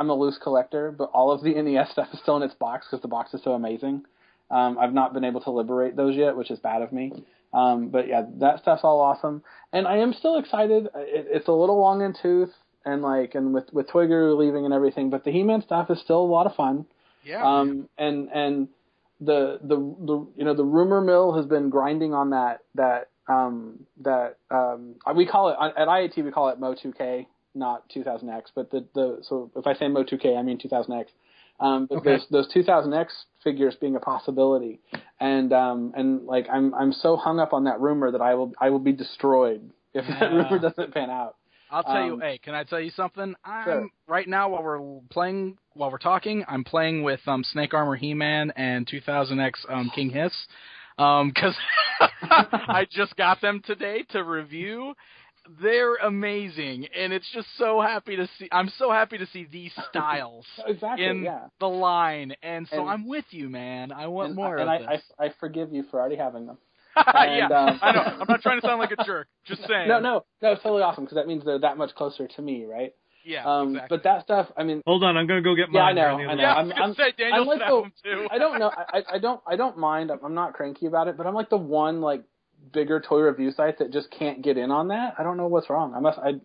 a loose collector, but all of the NES stuff is still in its box because the box is so amazing. I've not been able to liberate those yet, which is bad of me. But yeah, that stuff's all awesome, and I am still excited. It's a little long in tooth, and with Toy Guru leaving and everything, but the He-Man stuff is still a lot of fun. Yeah. And the rumor mill has been grinding on that we call it at IAT, we call it Mo2K, not 2000X, but so if I say Mo2K, I mean 2000X. But those 2000X figures being a possibility, and like I'm so hung up on that rumor that I will be destroyed if that rumor doesn't pan out. I'll tell you. Hey, can I tell you something? Right now while we're talking, I'm playing with Snake Armor He-Man and 2000X King Hiss, because I just got them today to review. They're amazing, and it's just so happy to see. I'm so happy to see these styles in the line, and I'm with you, man. I want more of this. I forgive you for already having them. I know. I'm not trying to sound like a jerk. Just saying. No, it's totally awesome because that means they're that much closer to me, right? Yeah, exactly. But that stuff, I mean. Hold on, I'm gonna go get mine. Yeah, I know. Yeah, I was gonna say Daniel should have them too. I don't know. I don't mind. I'm not cranky about it, but I'm like the one bigger toy review site that just can't get in on that. I don't know what's wrong.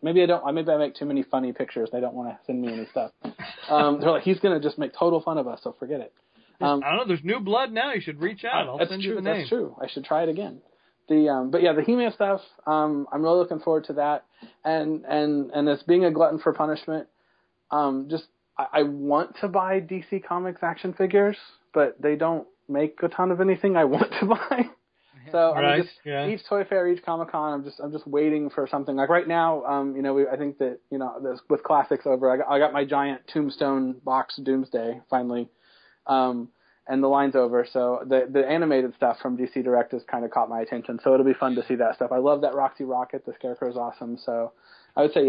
Maybe I make too many funny pictures. They don't want to send me any stuff. They're like, he's gonna just make total fun of us, so forget it. I don't know. There's new blood now. You should reach out. I'll send you the name. That's true. I should try it again. But yeah, the He-Man stuff. I'm really looking forward to that. And as being a glutton for punishment, I want to buy DC Comics action figures, but they don't make a ton of anything I want to buy. So I mean, each Toy Fair, each Comic Con, I'm just waiting for something. Like right now, I think that this, with Classics over, I got my giant Tombstone box Doomsday finally, and the line's over. So the animated stuff from DC Direct has kind of caught my attention. So it'll be fun to see that stuff. I love that Roxy Rocket. The Scarecrow's awesome. So I would say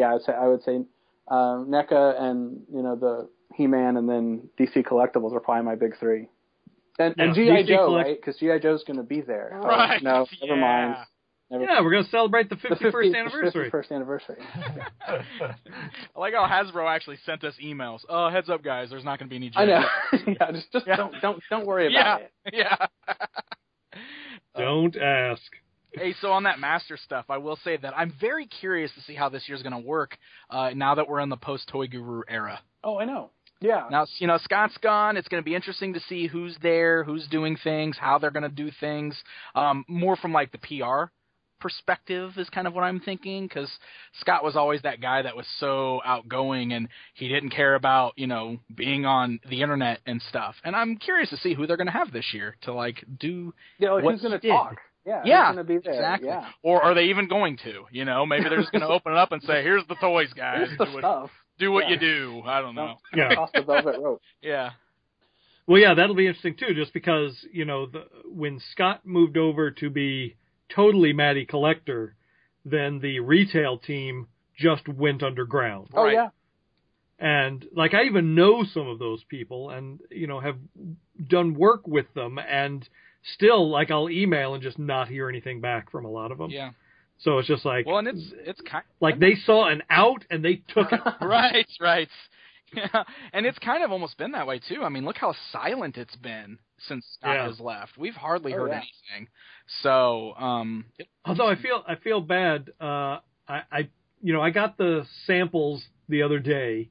NECA and the He-Man and then DC Collectibles are probably my big three. And G.I. Joe, right? Because G.I. Joe's going to be there. Right. No, never mind. Yeah, we're going to celebrate the 51st anniversary. 51st anniversary. I like how Hasbro actually sent us emails. Oh, heads up, guys, there's not going to be any G.I. I know. Yeah, just don't worry about it. Yeah. Don't ask. Hey, so on that Master stuff, I will say that I'm very curious to see how this year's going to work now that we're in the post-Toy Guru era. Oh, I know. Yeah. Now, Scott's gone. It's going to be interesting to see who's there, who's doing things, how they're going to do things. More from like the PR perspective is kind of what I'm thinking, because Scott was always that guy that was so outgoing and he didn't care about, being on the internet and stuff. And I'm curious to see who they're going to have this year to like do. Yeah, like who's going to talk. Yeah, who's going to be there. Exactly. Yeah. Or are they even going to? Maybe they're just going to open it up and say, "Here's the toys, guys. Here's the stuff. Do what you do." I don't know. Yeah. Toss the velvet rope. Yeah. Well, yeah, that'll be interesting too, just because when Scott moved over to be totally Matty Collector, then the retail team just went underground. Oh Right. yeah. And like I even know some of those people, and have done work with them, and still like I'll email and just not hear anything back from a lot of them. Yeah. So it's just like, well, and it's kind like they saw an out and they took it. right. Yeah, and it's kind of almost been that way too. I mean, look how silent it's been since Scott has left. We've hardly heard anything. So, although I feel bad. I got the samples the other day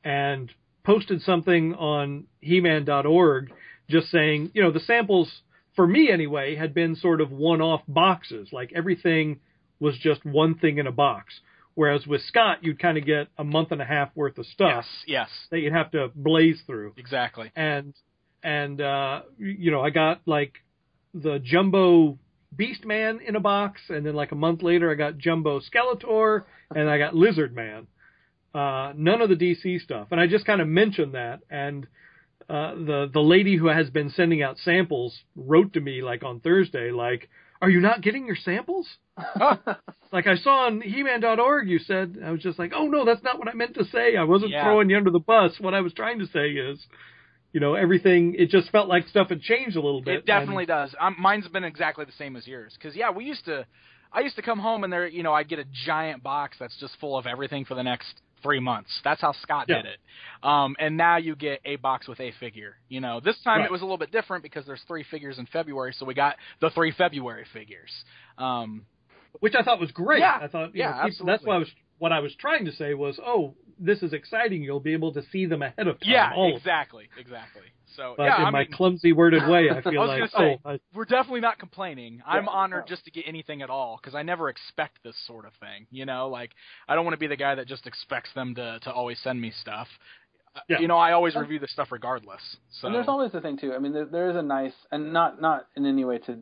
and posted something on He-Man.org just saying, the samples for me anyway had been sort of one-off boxes, like everything was just one thing in a box. Whereas with Scott, you'd kind of get a month and a half worth of stuff. Yes. That you'd have to blaze through. Exactly. And I got like the Jumbo Beast Man in a box, and then like a month later I got Jumbo Skeletor, and I got Lizard Man. None of the DC stuff. And I just kind of mentioned that, and the lady who has been sending out samples wrote to me like on Thursday, like, "Are you not getting your samples?" Like I saw on He-Man.org, you said. I was just like, "Oh no, that's not what I meant to say. I wasn't throwing you under the bus. What I was trying to say is, everything. It just felt like stuff had changed a little bit." It definitely does. Mine's been exactly the same as yours. Because I used to come home and there, I'd get a giant box that's just full of everything for the next 3 months. That's how Scott did it. And now you get a box with a figure. This time it was a little bit different because there's 3 figures in February, so we got the 3 February figures. Which I thought was great. Yeah, I thought, absolutely. That's what I was trying to say was, oh, this is exciting. You'll be able to see them ahead of time. Yeah, exactly. So, but in my clumsy worded way, I feel we're definitely not complaining. I'm honored just to get anything at all because I never expect this sort of thing. Like I don't want to be the guy that just expects them to always send me stuff. Yeah. I always review this stuff regardless. So. And there's always the thing too. I mean, there is a nice, and not in any way to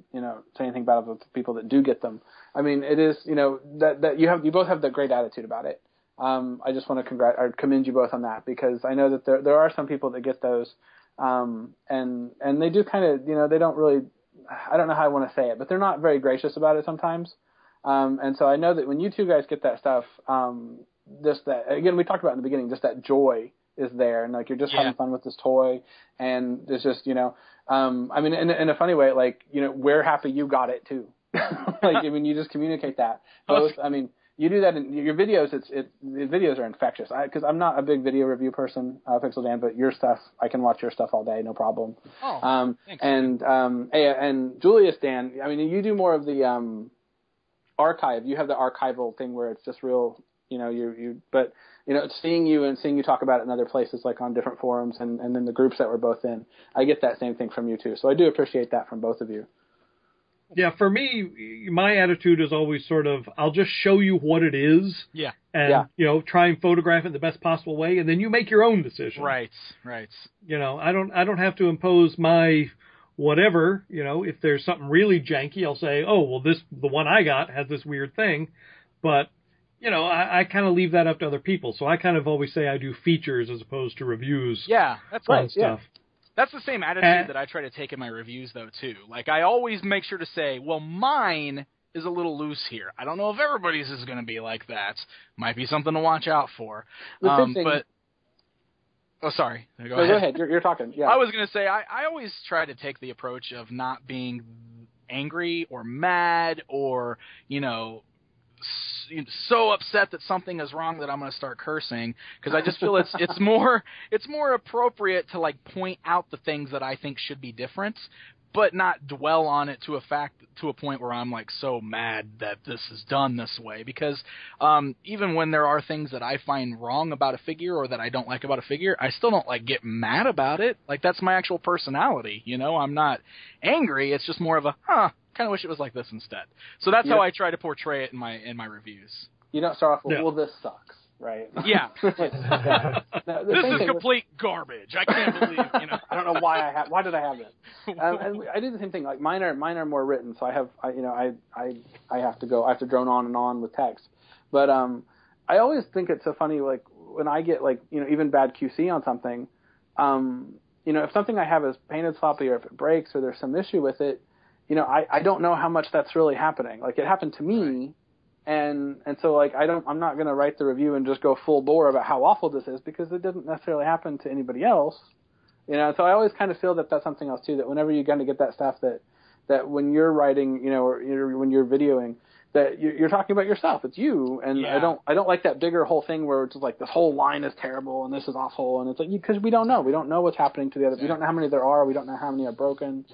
say anything bad about the people that do get them. I mean, it is that you both have that great attitude about it. I just want to commend you both on that because I know that there are some people that get those, and they do kind of they don't really, I don't know how I want to say it, but they're not very gracious about it sometimes. And so I know that when you two guys get that stuff, just that again we talked about in the beginning, just that joy is there, and like you're just having fun with this toy, and it's just I mean in a funny way, like we're happy you got it too. Like I mean you just communicate that both. I mean you do that in your videos. The videos are infectious. Because I'm not a big video review person, Pixel Dan, but your stuff I can watch your stuff all day, no problem. Oh, thanks. And Julius Dan, I mean you do more of the archive. You have the archival thing where it's just real. But seeing you talk about it in other places, like on different forums and in the groups that we're both in, I get that same thing from you too. So I do appreciate that from both of you. Yeah, for me, my attitude is always sort of, I'll just show you what it is. Yeah. And, try and photograph it in the best possible way, and then you make your own decision. Right. I don't have to impose my whatever, if there's something really janky, I'll say, oh, well, the one I got has this weird thing. But, I kind of leave that up to other people. So I kind of always say I do features as opposed to reviews. Yeah, that's right. Stuff. Yeah. That's the same attitude that I try to take in my reviews, though, too. Like, I always make sure to say, well, mine is a little loose here. I don't know if everybody's is going to be like that. Might be something to watch out for. But oh, sorry. Go ahead. You're talking. Yeah. I was going to say, I always try to take the approach of not being angry or mad or, so upset that something is wrong that I'm going to start cursing, because I just feel it's more appropriate to like point out the things that I think should be different, but not dwell on it to a point where I'm like so mad that this is done this way. Because even when there are things that I find wrong about a figure or that I don't like about a figure, I still don't like get mad about it. Like, that's my actual personality. I'm not angry. It's just more of a kind of wish it was like this instead. So that's how I try to portray it in my reviews. You don't start off with, well, this sucks, right? Yeah. This is complete garbage. I can't believe, I don't know why did I have this? And I do the same thing. Like, mine are more written, so I have to drone on and on with text. But I always think it's so funny, like, when I get, like, even bad QC on something, if something I have is painted sloppy, or if it breaks, or there's some issue with it, I don't know how much that's really happening. Like, it happened to me, and so, like, I'm not going to write the review and just go full bore about how awful this is, because it didn't necessarily happen to anybody else. So I always kind of feel that that's something else too, that whenever you're going to get that stuff that when you're writing, or when you're videoing, that you're talking about yourself. It's you, and I don't like that bigger whole thing where it's like this whole line is terrible and this is awful, and it's like, because we don't know what's happening to the other. We don't know how many there are. We don't know how many are broken.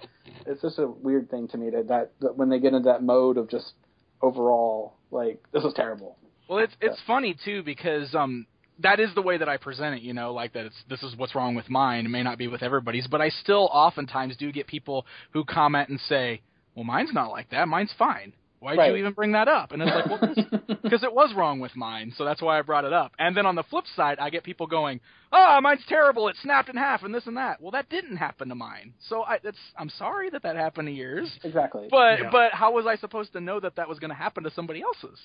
It's just a weird thing to me that when they get into that mode of just overall, like, this is terrible. Well, it's funny too, because that is the way that I present it, like that this is what's wrong with mine. It may not be with everybody's, but I still oftentimes do get people who comment and say, well, mine's not like that. Mine's fine. Why did you even bring that up? And it's like, well, because it was wrong with mine, so that's why I brought it up. And then on the flip side, I get people going, mine's terrible, it snapped in half, and this and that. Well, that didn't happen to mine. So I'm sorry that happened to yours. Exactly. But how was I supposed to know that was going to happen to somebody else's,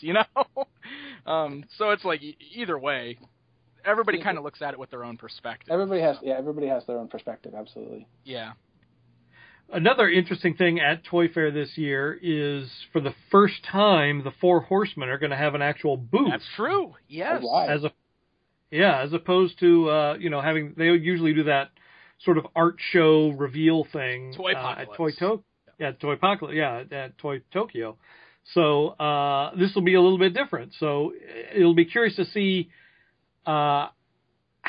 So it's like, either way, everybody kind of looks at it with their own perspective. Everybody has their own perspective, absolutely. Yeah. Another interesting thing at Toy Fair this year is, for the first time, the Four Horsemen are going to have an actual booth. That's true. Yes. Oh, wow. As opposed to they usually do that sort of art show reveal thing at Toy Tokyo. So this will be a little bit different. So it'll be curious to see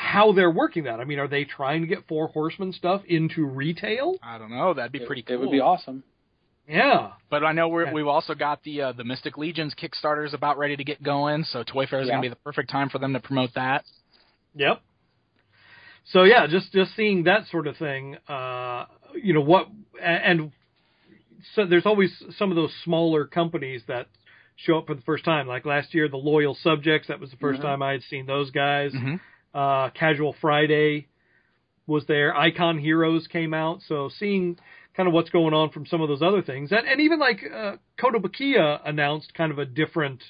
how they're working that. I mean, are they trying to get Four Horsemen stuff into retail? I don't know. That'd be pretty cool. It would be awesome. Yeah. But I know we've also got the Mystic Legions Kickstarter is about ready to get going, so Toy Fair is going to be the perfect time for them to promote that. Yep. So yeah, just seeing that sort of thing, and so there's always some of those smaller companies that show up for the first time. Like last year, the Loyal Subjects, that was the first time I had seen those guys. Mm-hmm. Casual Friday was there. Icon Heroes came out. So seeing kind of what's going on from some of those other things. And even like Kotobukiya announced kind of a different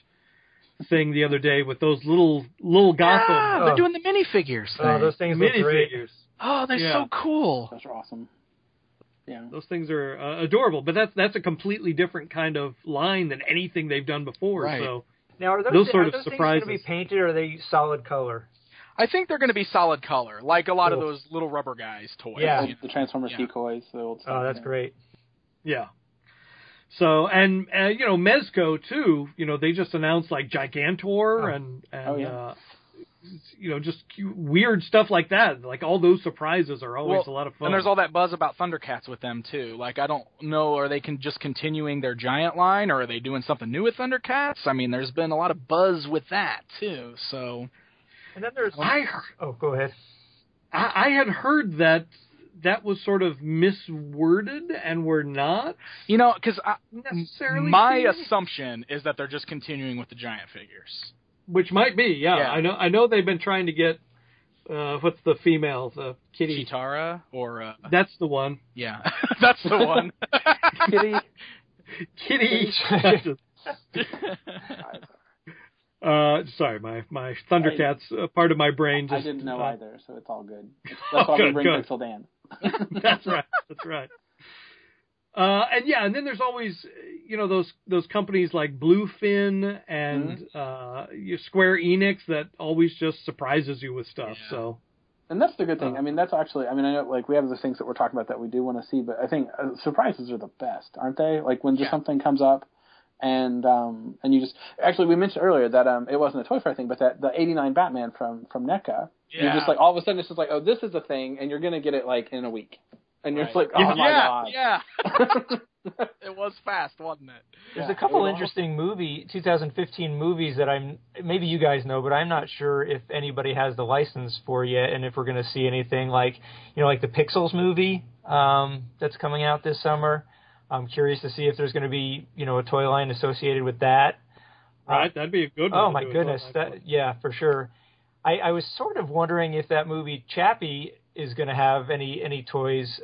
thing the other day with those little Gotham. Yeah, they're doing the minifigures thing. Oh, those things look great. Oh, they're so cool. Those are awesome. Yeah. Those things are adorable. But that's a completely different kind of line than anything they've done before. Right. So now, are those sort of things surprises going to be painted, or are they solid color? I think they're going to be solid color, like a lot of those little rubber guys toys. Yeah. The Transformers decoys. The old stuff. Oh, that's great. Yeah. So, and Mezco too, they just announced like Gigantor and just weird stuff like that. Like all those surprises are always a lot of fun. And there's all that buzz about Thundercats with them too. Like, I don't know, are they just continuing their giant line, or are they doing something new with Thundercats? I mean, there's been a lot of buzz with that too, so... And then there's... go ahead. I had heard that that was sort of misworded and we're not Because necessarily my seeing? assumption is that they're just continuing with the giant figures. Which might be, yeah. Yeah. I know they've been trying to get what's the female, the Kitty? Chitara or That's the one. yeah, that's the one. Kitty. Sorry, my Thundercats part of my brain just. I didn't know either, so it's all good. That's why we bring good. Pixel Dan. That's right. That's right. And then there's always, those companies like Bluefin and Square Enix that always just surprises you with stuff. Yeah. So, and that's the good thing. I mean, that's actually. I mean, I know like we have the things that we're talking about that we do want to see, but I think surprises are the best, aren't they? Like when just something comes up, and you just actually we mentioned earlier that it wasn't a Toy Fair thing, but that the '89 Batman from NECA. Yeah. You're just like all of a sudden it's just like, oh, this is a thing, and you're gonna get it like in a week. And you're just like, oh my god. Yeah. It was fast, wasn't it? There's a couple interesting 2015 movies that maybe you guys know, but I'm not sure if anybody has the license for yet, and if we're going to see anything like the Pixels movie that's coming out this summer. I'm curious to see if there's going to be, a toy line associated with that. Right, that'd be a good one. Oh my goodness, yeah, for sure. I was sort of wondering if that movie Chappie is going to have any toys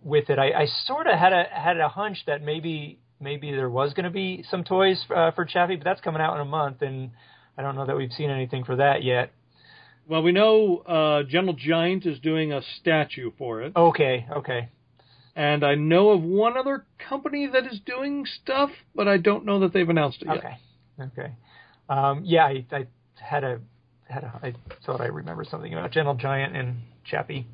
with it. I sort of had a hunch that maybe there was going to be some toys for Chappie, but that's coming out in a month, and I don't know that we've seen anything for that yet. Well, we know Gentle Giant is doing a statue for it. Okay. And I know of one other company that is doing stuff, but I don't know that they've announced it yet. Okay. I thought I remembered something about Gentle Giant and Chappie.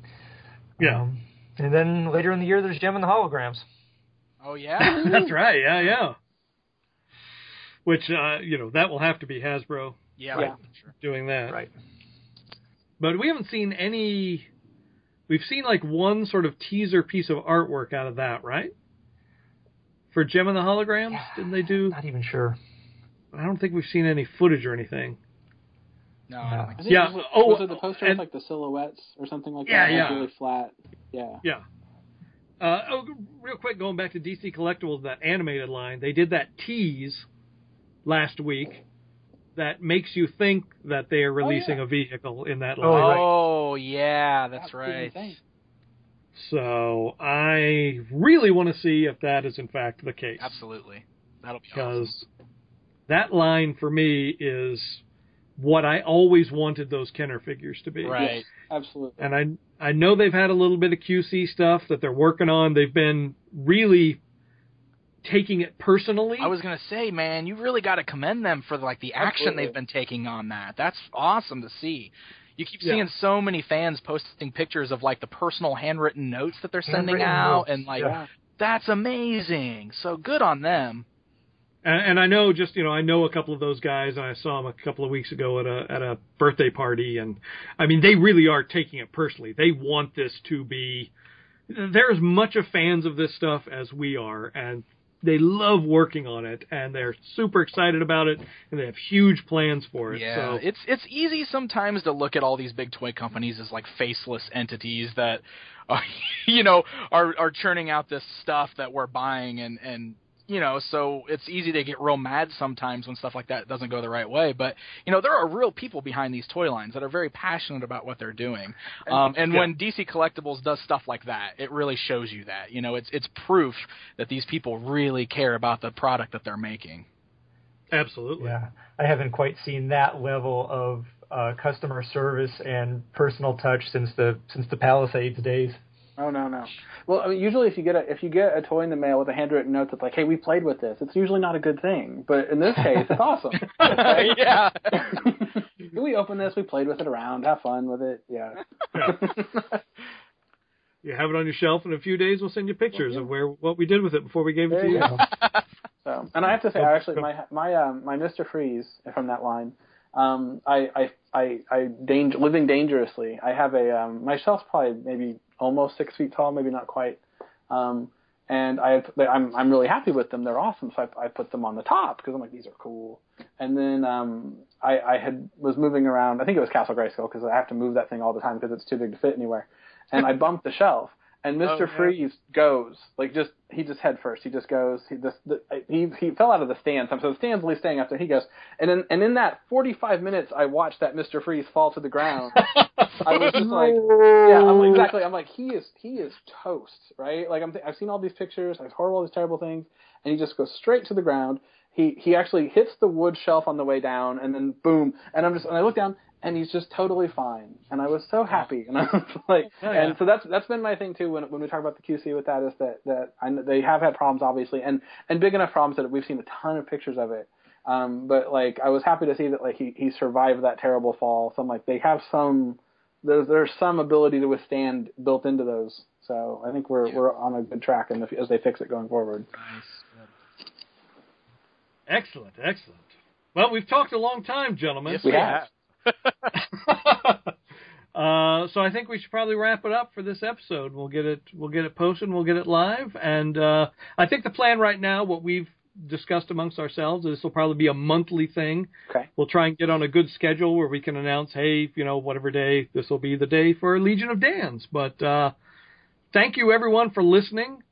Yeah. And then later in the year, there's Gem and the Holograms. Oh, yeah? That's right, yeah. Which, that will have to be Hasbro Yeah, right. Sure. doing that. Right. But we haven't seen any... We've seen, like, one sort of teaser piece of artwork out of that, right? For Gem and the Holograms? Yeah, Didn't they do... Not even sure. I don't think we've seen any footage or anything. No, I don't think I so. think Yeah. Was it the poster with like the silhouettes or something like that? Yeah. Like really flat. Yeah. Yeah. Real quick, going back to DC Collectibles, that animated line, they did that tease last week that makes you think that they are releasing a vehicle in that line. Oh, yeah, that's right. So I really want to see if that is in fact the case. Absolutely. That'll be Because awesome. that line for me is what I always wanted those Kenner figures to be. Right. Yes, absolutely. And I know they've had a little bit of QC stuff that they're working on. They've been really taking it personally. I was going to say, man, you really got to commend them for the action they've been taking on that. That's awesome to see. You keep seeing so many fans posting pictures of the personal handwritten notes that they're sending out, and that's amazing. So good on them. And I know I know a couple of those guys, and I saw them a couple of weeks ago at a birthday party, and I mean they really are taking it personally. They want this to be. They're as much of fans of this stuff as we are, and they love working on it, and they're super excited about it, and they have huge plans for it. Yeah, so. it's easy sometimes to look at all these big toy companies as faceless entities that, are churning out this stuff that we're buying, and so it's easy to get real mad sometimes when stuff like that doesn't go the right way. But, there are real people behind these toy lines that are very passionate about what they're doing. And when DC Collectibles does stuff like that, it really shows you that. It's proof that these people really care about the product that they're making. Absolutely. Yeah. I haven't quite seen that level of customer service and personal touch since the Palisades days. Oh no. Well, I mean, usually if you get a toy in the mail with a handwritten note that's like, "Hey, we played with this," it's usually not a good thing. But in this case, it's awesome. Yeah. We open this, we played with it around, have fun with it. Yeah. You have it on your shelf. In a few days, we'll send you pictures of what we did with it before we gave it to you. So, and I have to say, my Mr. Freeze from that line. Living dangerously. I have my shelf's probably maybe almost 6 feet tall, maybe not quite. And I'm really happy with them. They're awesome. So I put them on the top because I'm like, these are cool. And then I was moving around. I think it was Castle Grayskull because I have to move that thing all the time because it's too big to fit anywhere. And I bumped the shelf. and Mr. yeah. Freeze goes he just head first. He just goes. He fell out of the stands. So the stands least staying up there. He goes, and in that 45 minutes, I watched that Mr. Freeze fall to the ground. I was just like, yeah, I'm like, he is toast, right? Like I've seen all these pictures. I've heard all these terrible things, and he just goes straight to the ground. He actually hits the wood shelf on the way down, and then boom, and I look down, and he's just totally fine, and I was so happy, and I was like, and so that's been my thing too when we talk about the QC with that is that I know they have had problems obviously, and big enough problems that we've seen a ton of pictures of it, but like I was happy to see that like he survived that terrible fall. So I'm like they have there's some ability to withstand built into those, so I think we're on a good track as they fix it going forward. Nice. Excellent. Well, we've talked a long time, gentlemen. Yes, we have. So I think we should probably wrap it up for this episode. We'll get it posted, and we'll get it live. And I think the plan right now, what we've discussed amongst ourselves, is this will probably be a monthly thing. Okay. We'll try and get on a good schedule where we can announce, hey, whatever day, this will be the day for Legion of Dans. But thank you, everyone, for listening.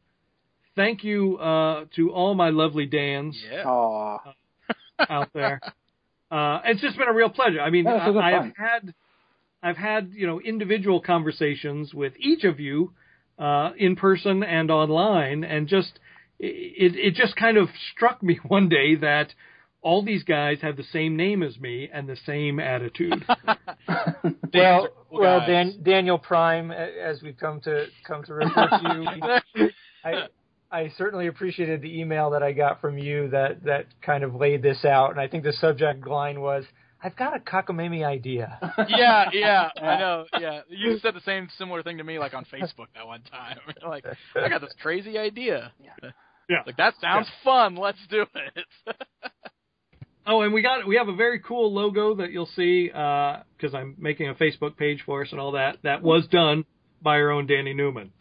Thank you to all my lovely Dans out there. It's just been a real pleasure. I mean, I've had individual conversations with each of you in person and online, and just it just kind of struck me one day that all these guys have the same name as me and the same attitude. well, Daniel Prime, as we've come to refer to you, I certainly appreciated the email that I got from you that kind of laid this out, and I think the subject line was, I've got a cockamamie idea. Yeah, I know. Yeah, you said the same similar thing to me, like on Facebook that one time. Like, I got this crazy idea. Yeah. Like that sounds fun. Let's do it. Oh, and we have a very cool logo that you'll see because I'm making a Facebook page for us and all that. That was done by our own Danny Newman,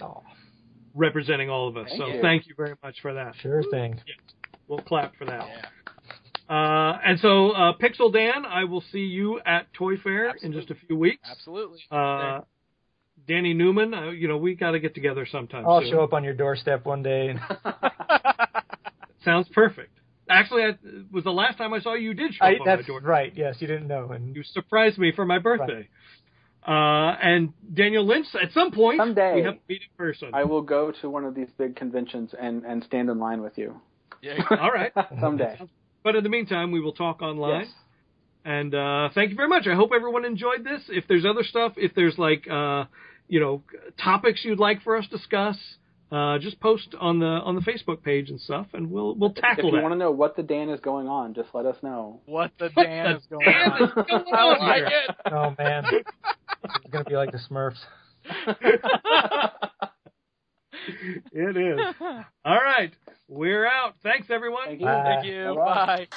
representing all of us. Thank you very much for that. Sure thing. Yeah, we'll clap for that. Yeah. And so, Pixel Dan, I will see you at Toy Fair in just a few weeks. Absolutely. Danny Newman, we got to get together sometime. I'll show up on your doorstep one day. Sounds perfect. Actually, it was the last time I saw you. You did show up on my doorstep. That's right. Yes, you didn't know, and you surprised me for my birthday. Right. And Daniel Lynch, at some point, someday, we have to meet in person. I will go to one of these big conventions and stand in line with you. Yeah. All right. Someday. But in the meantime, we will talk online. Yes. And thank you very much. I hope everyone enjoyed this. If there's other stuff, if there's topics you'd like for us to discuss, just post on the Facebook page and stuff, and we'll tackle that. If you want to know what the Dan is going on, just let us know. What the Dan is going on. I like it. Oh man, it's gonna be like the Smurfs. It is. All right, we're out. Thanks, everyone. Thank you. Bye. Thank you. Bye.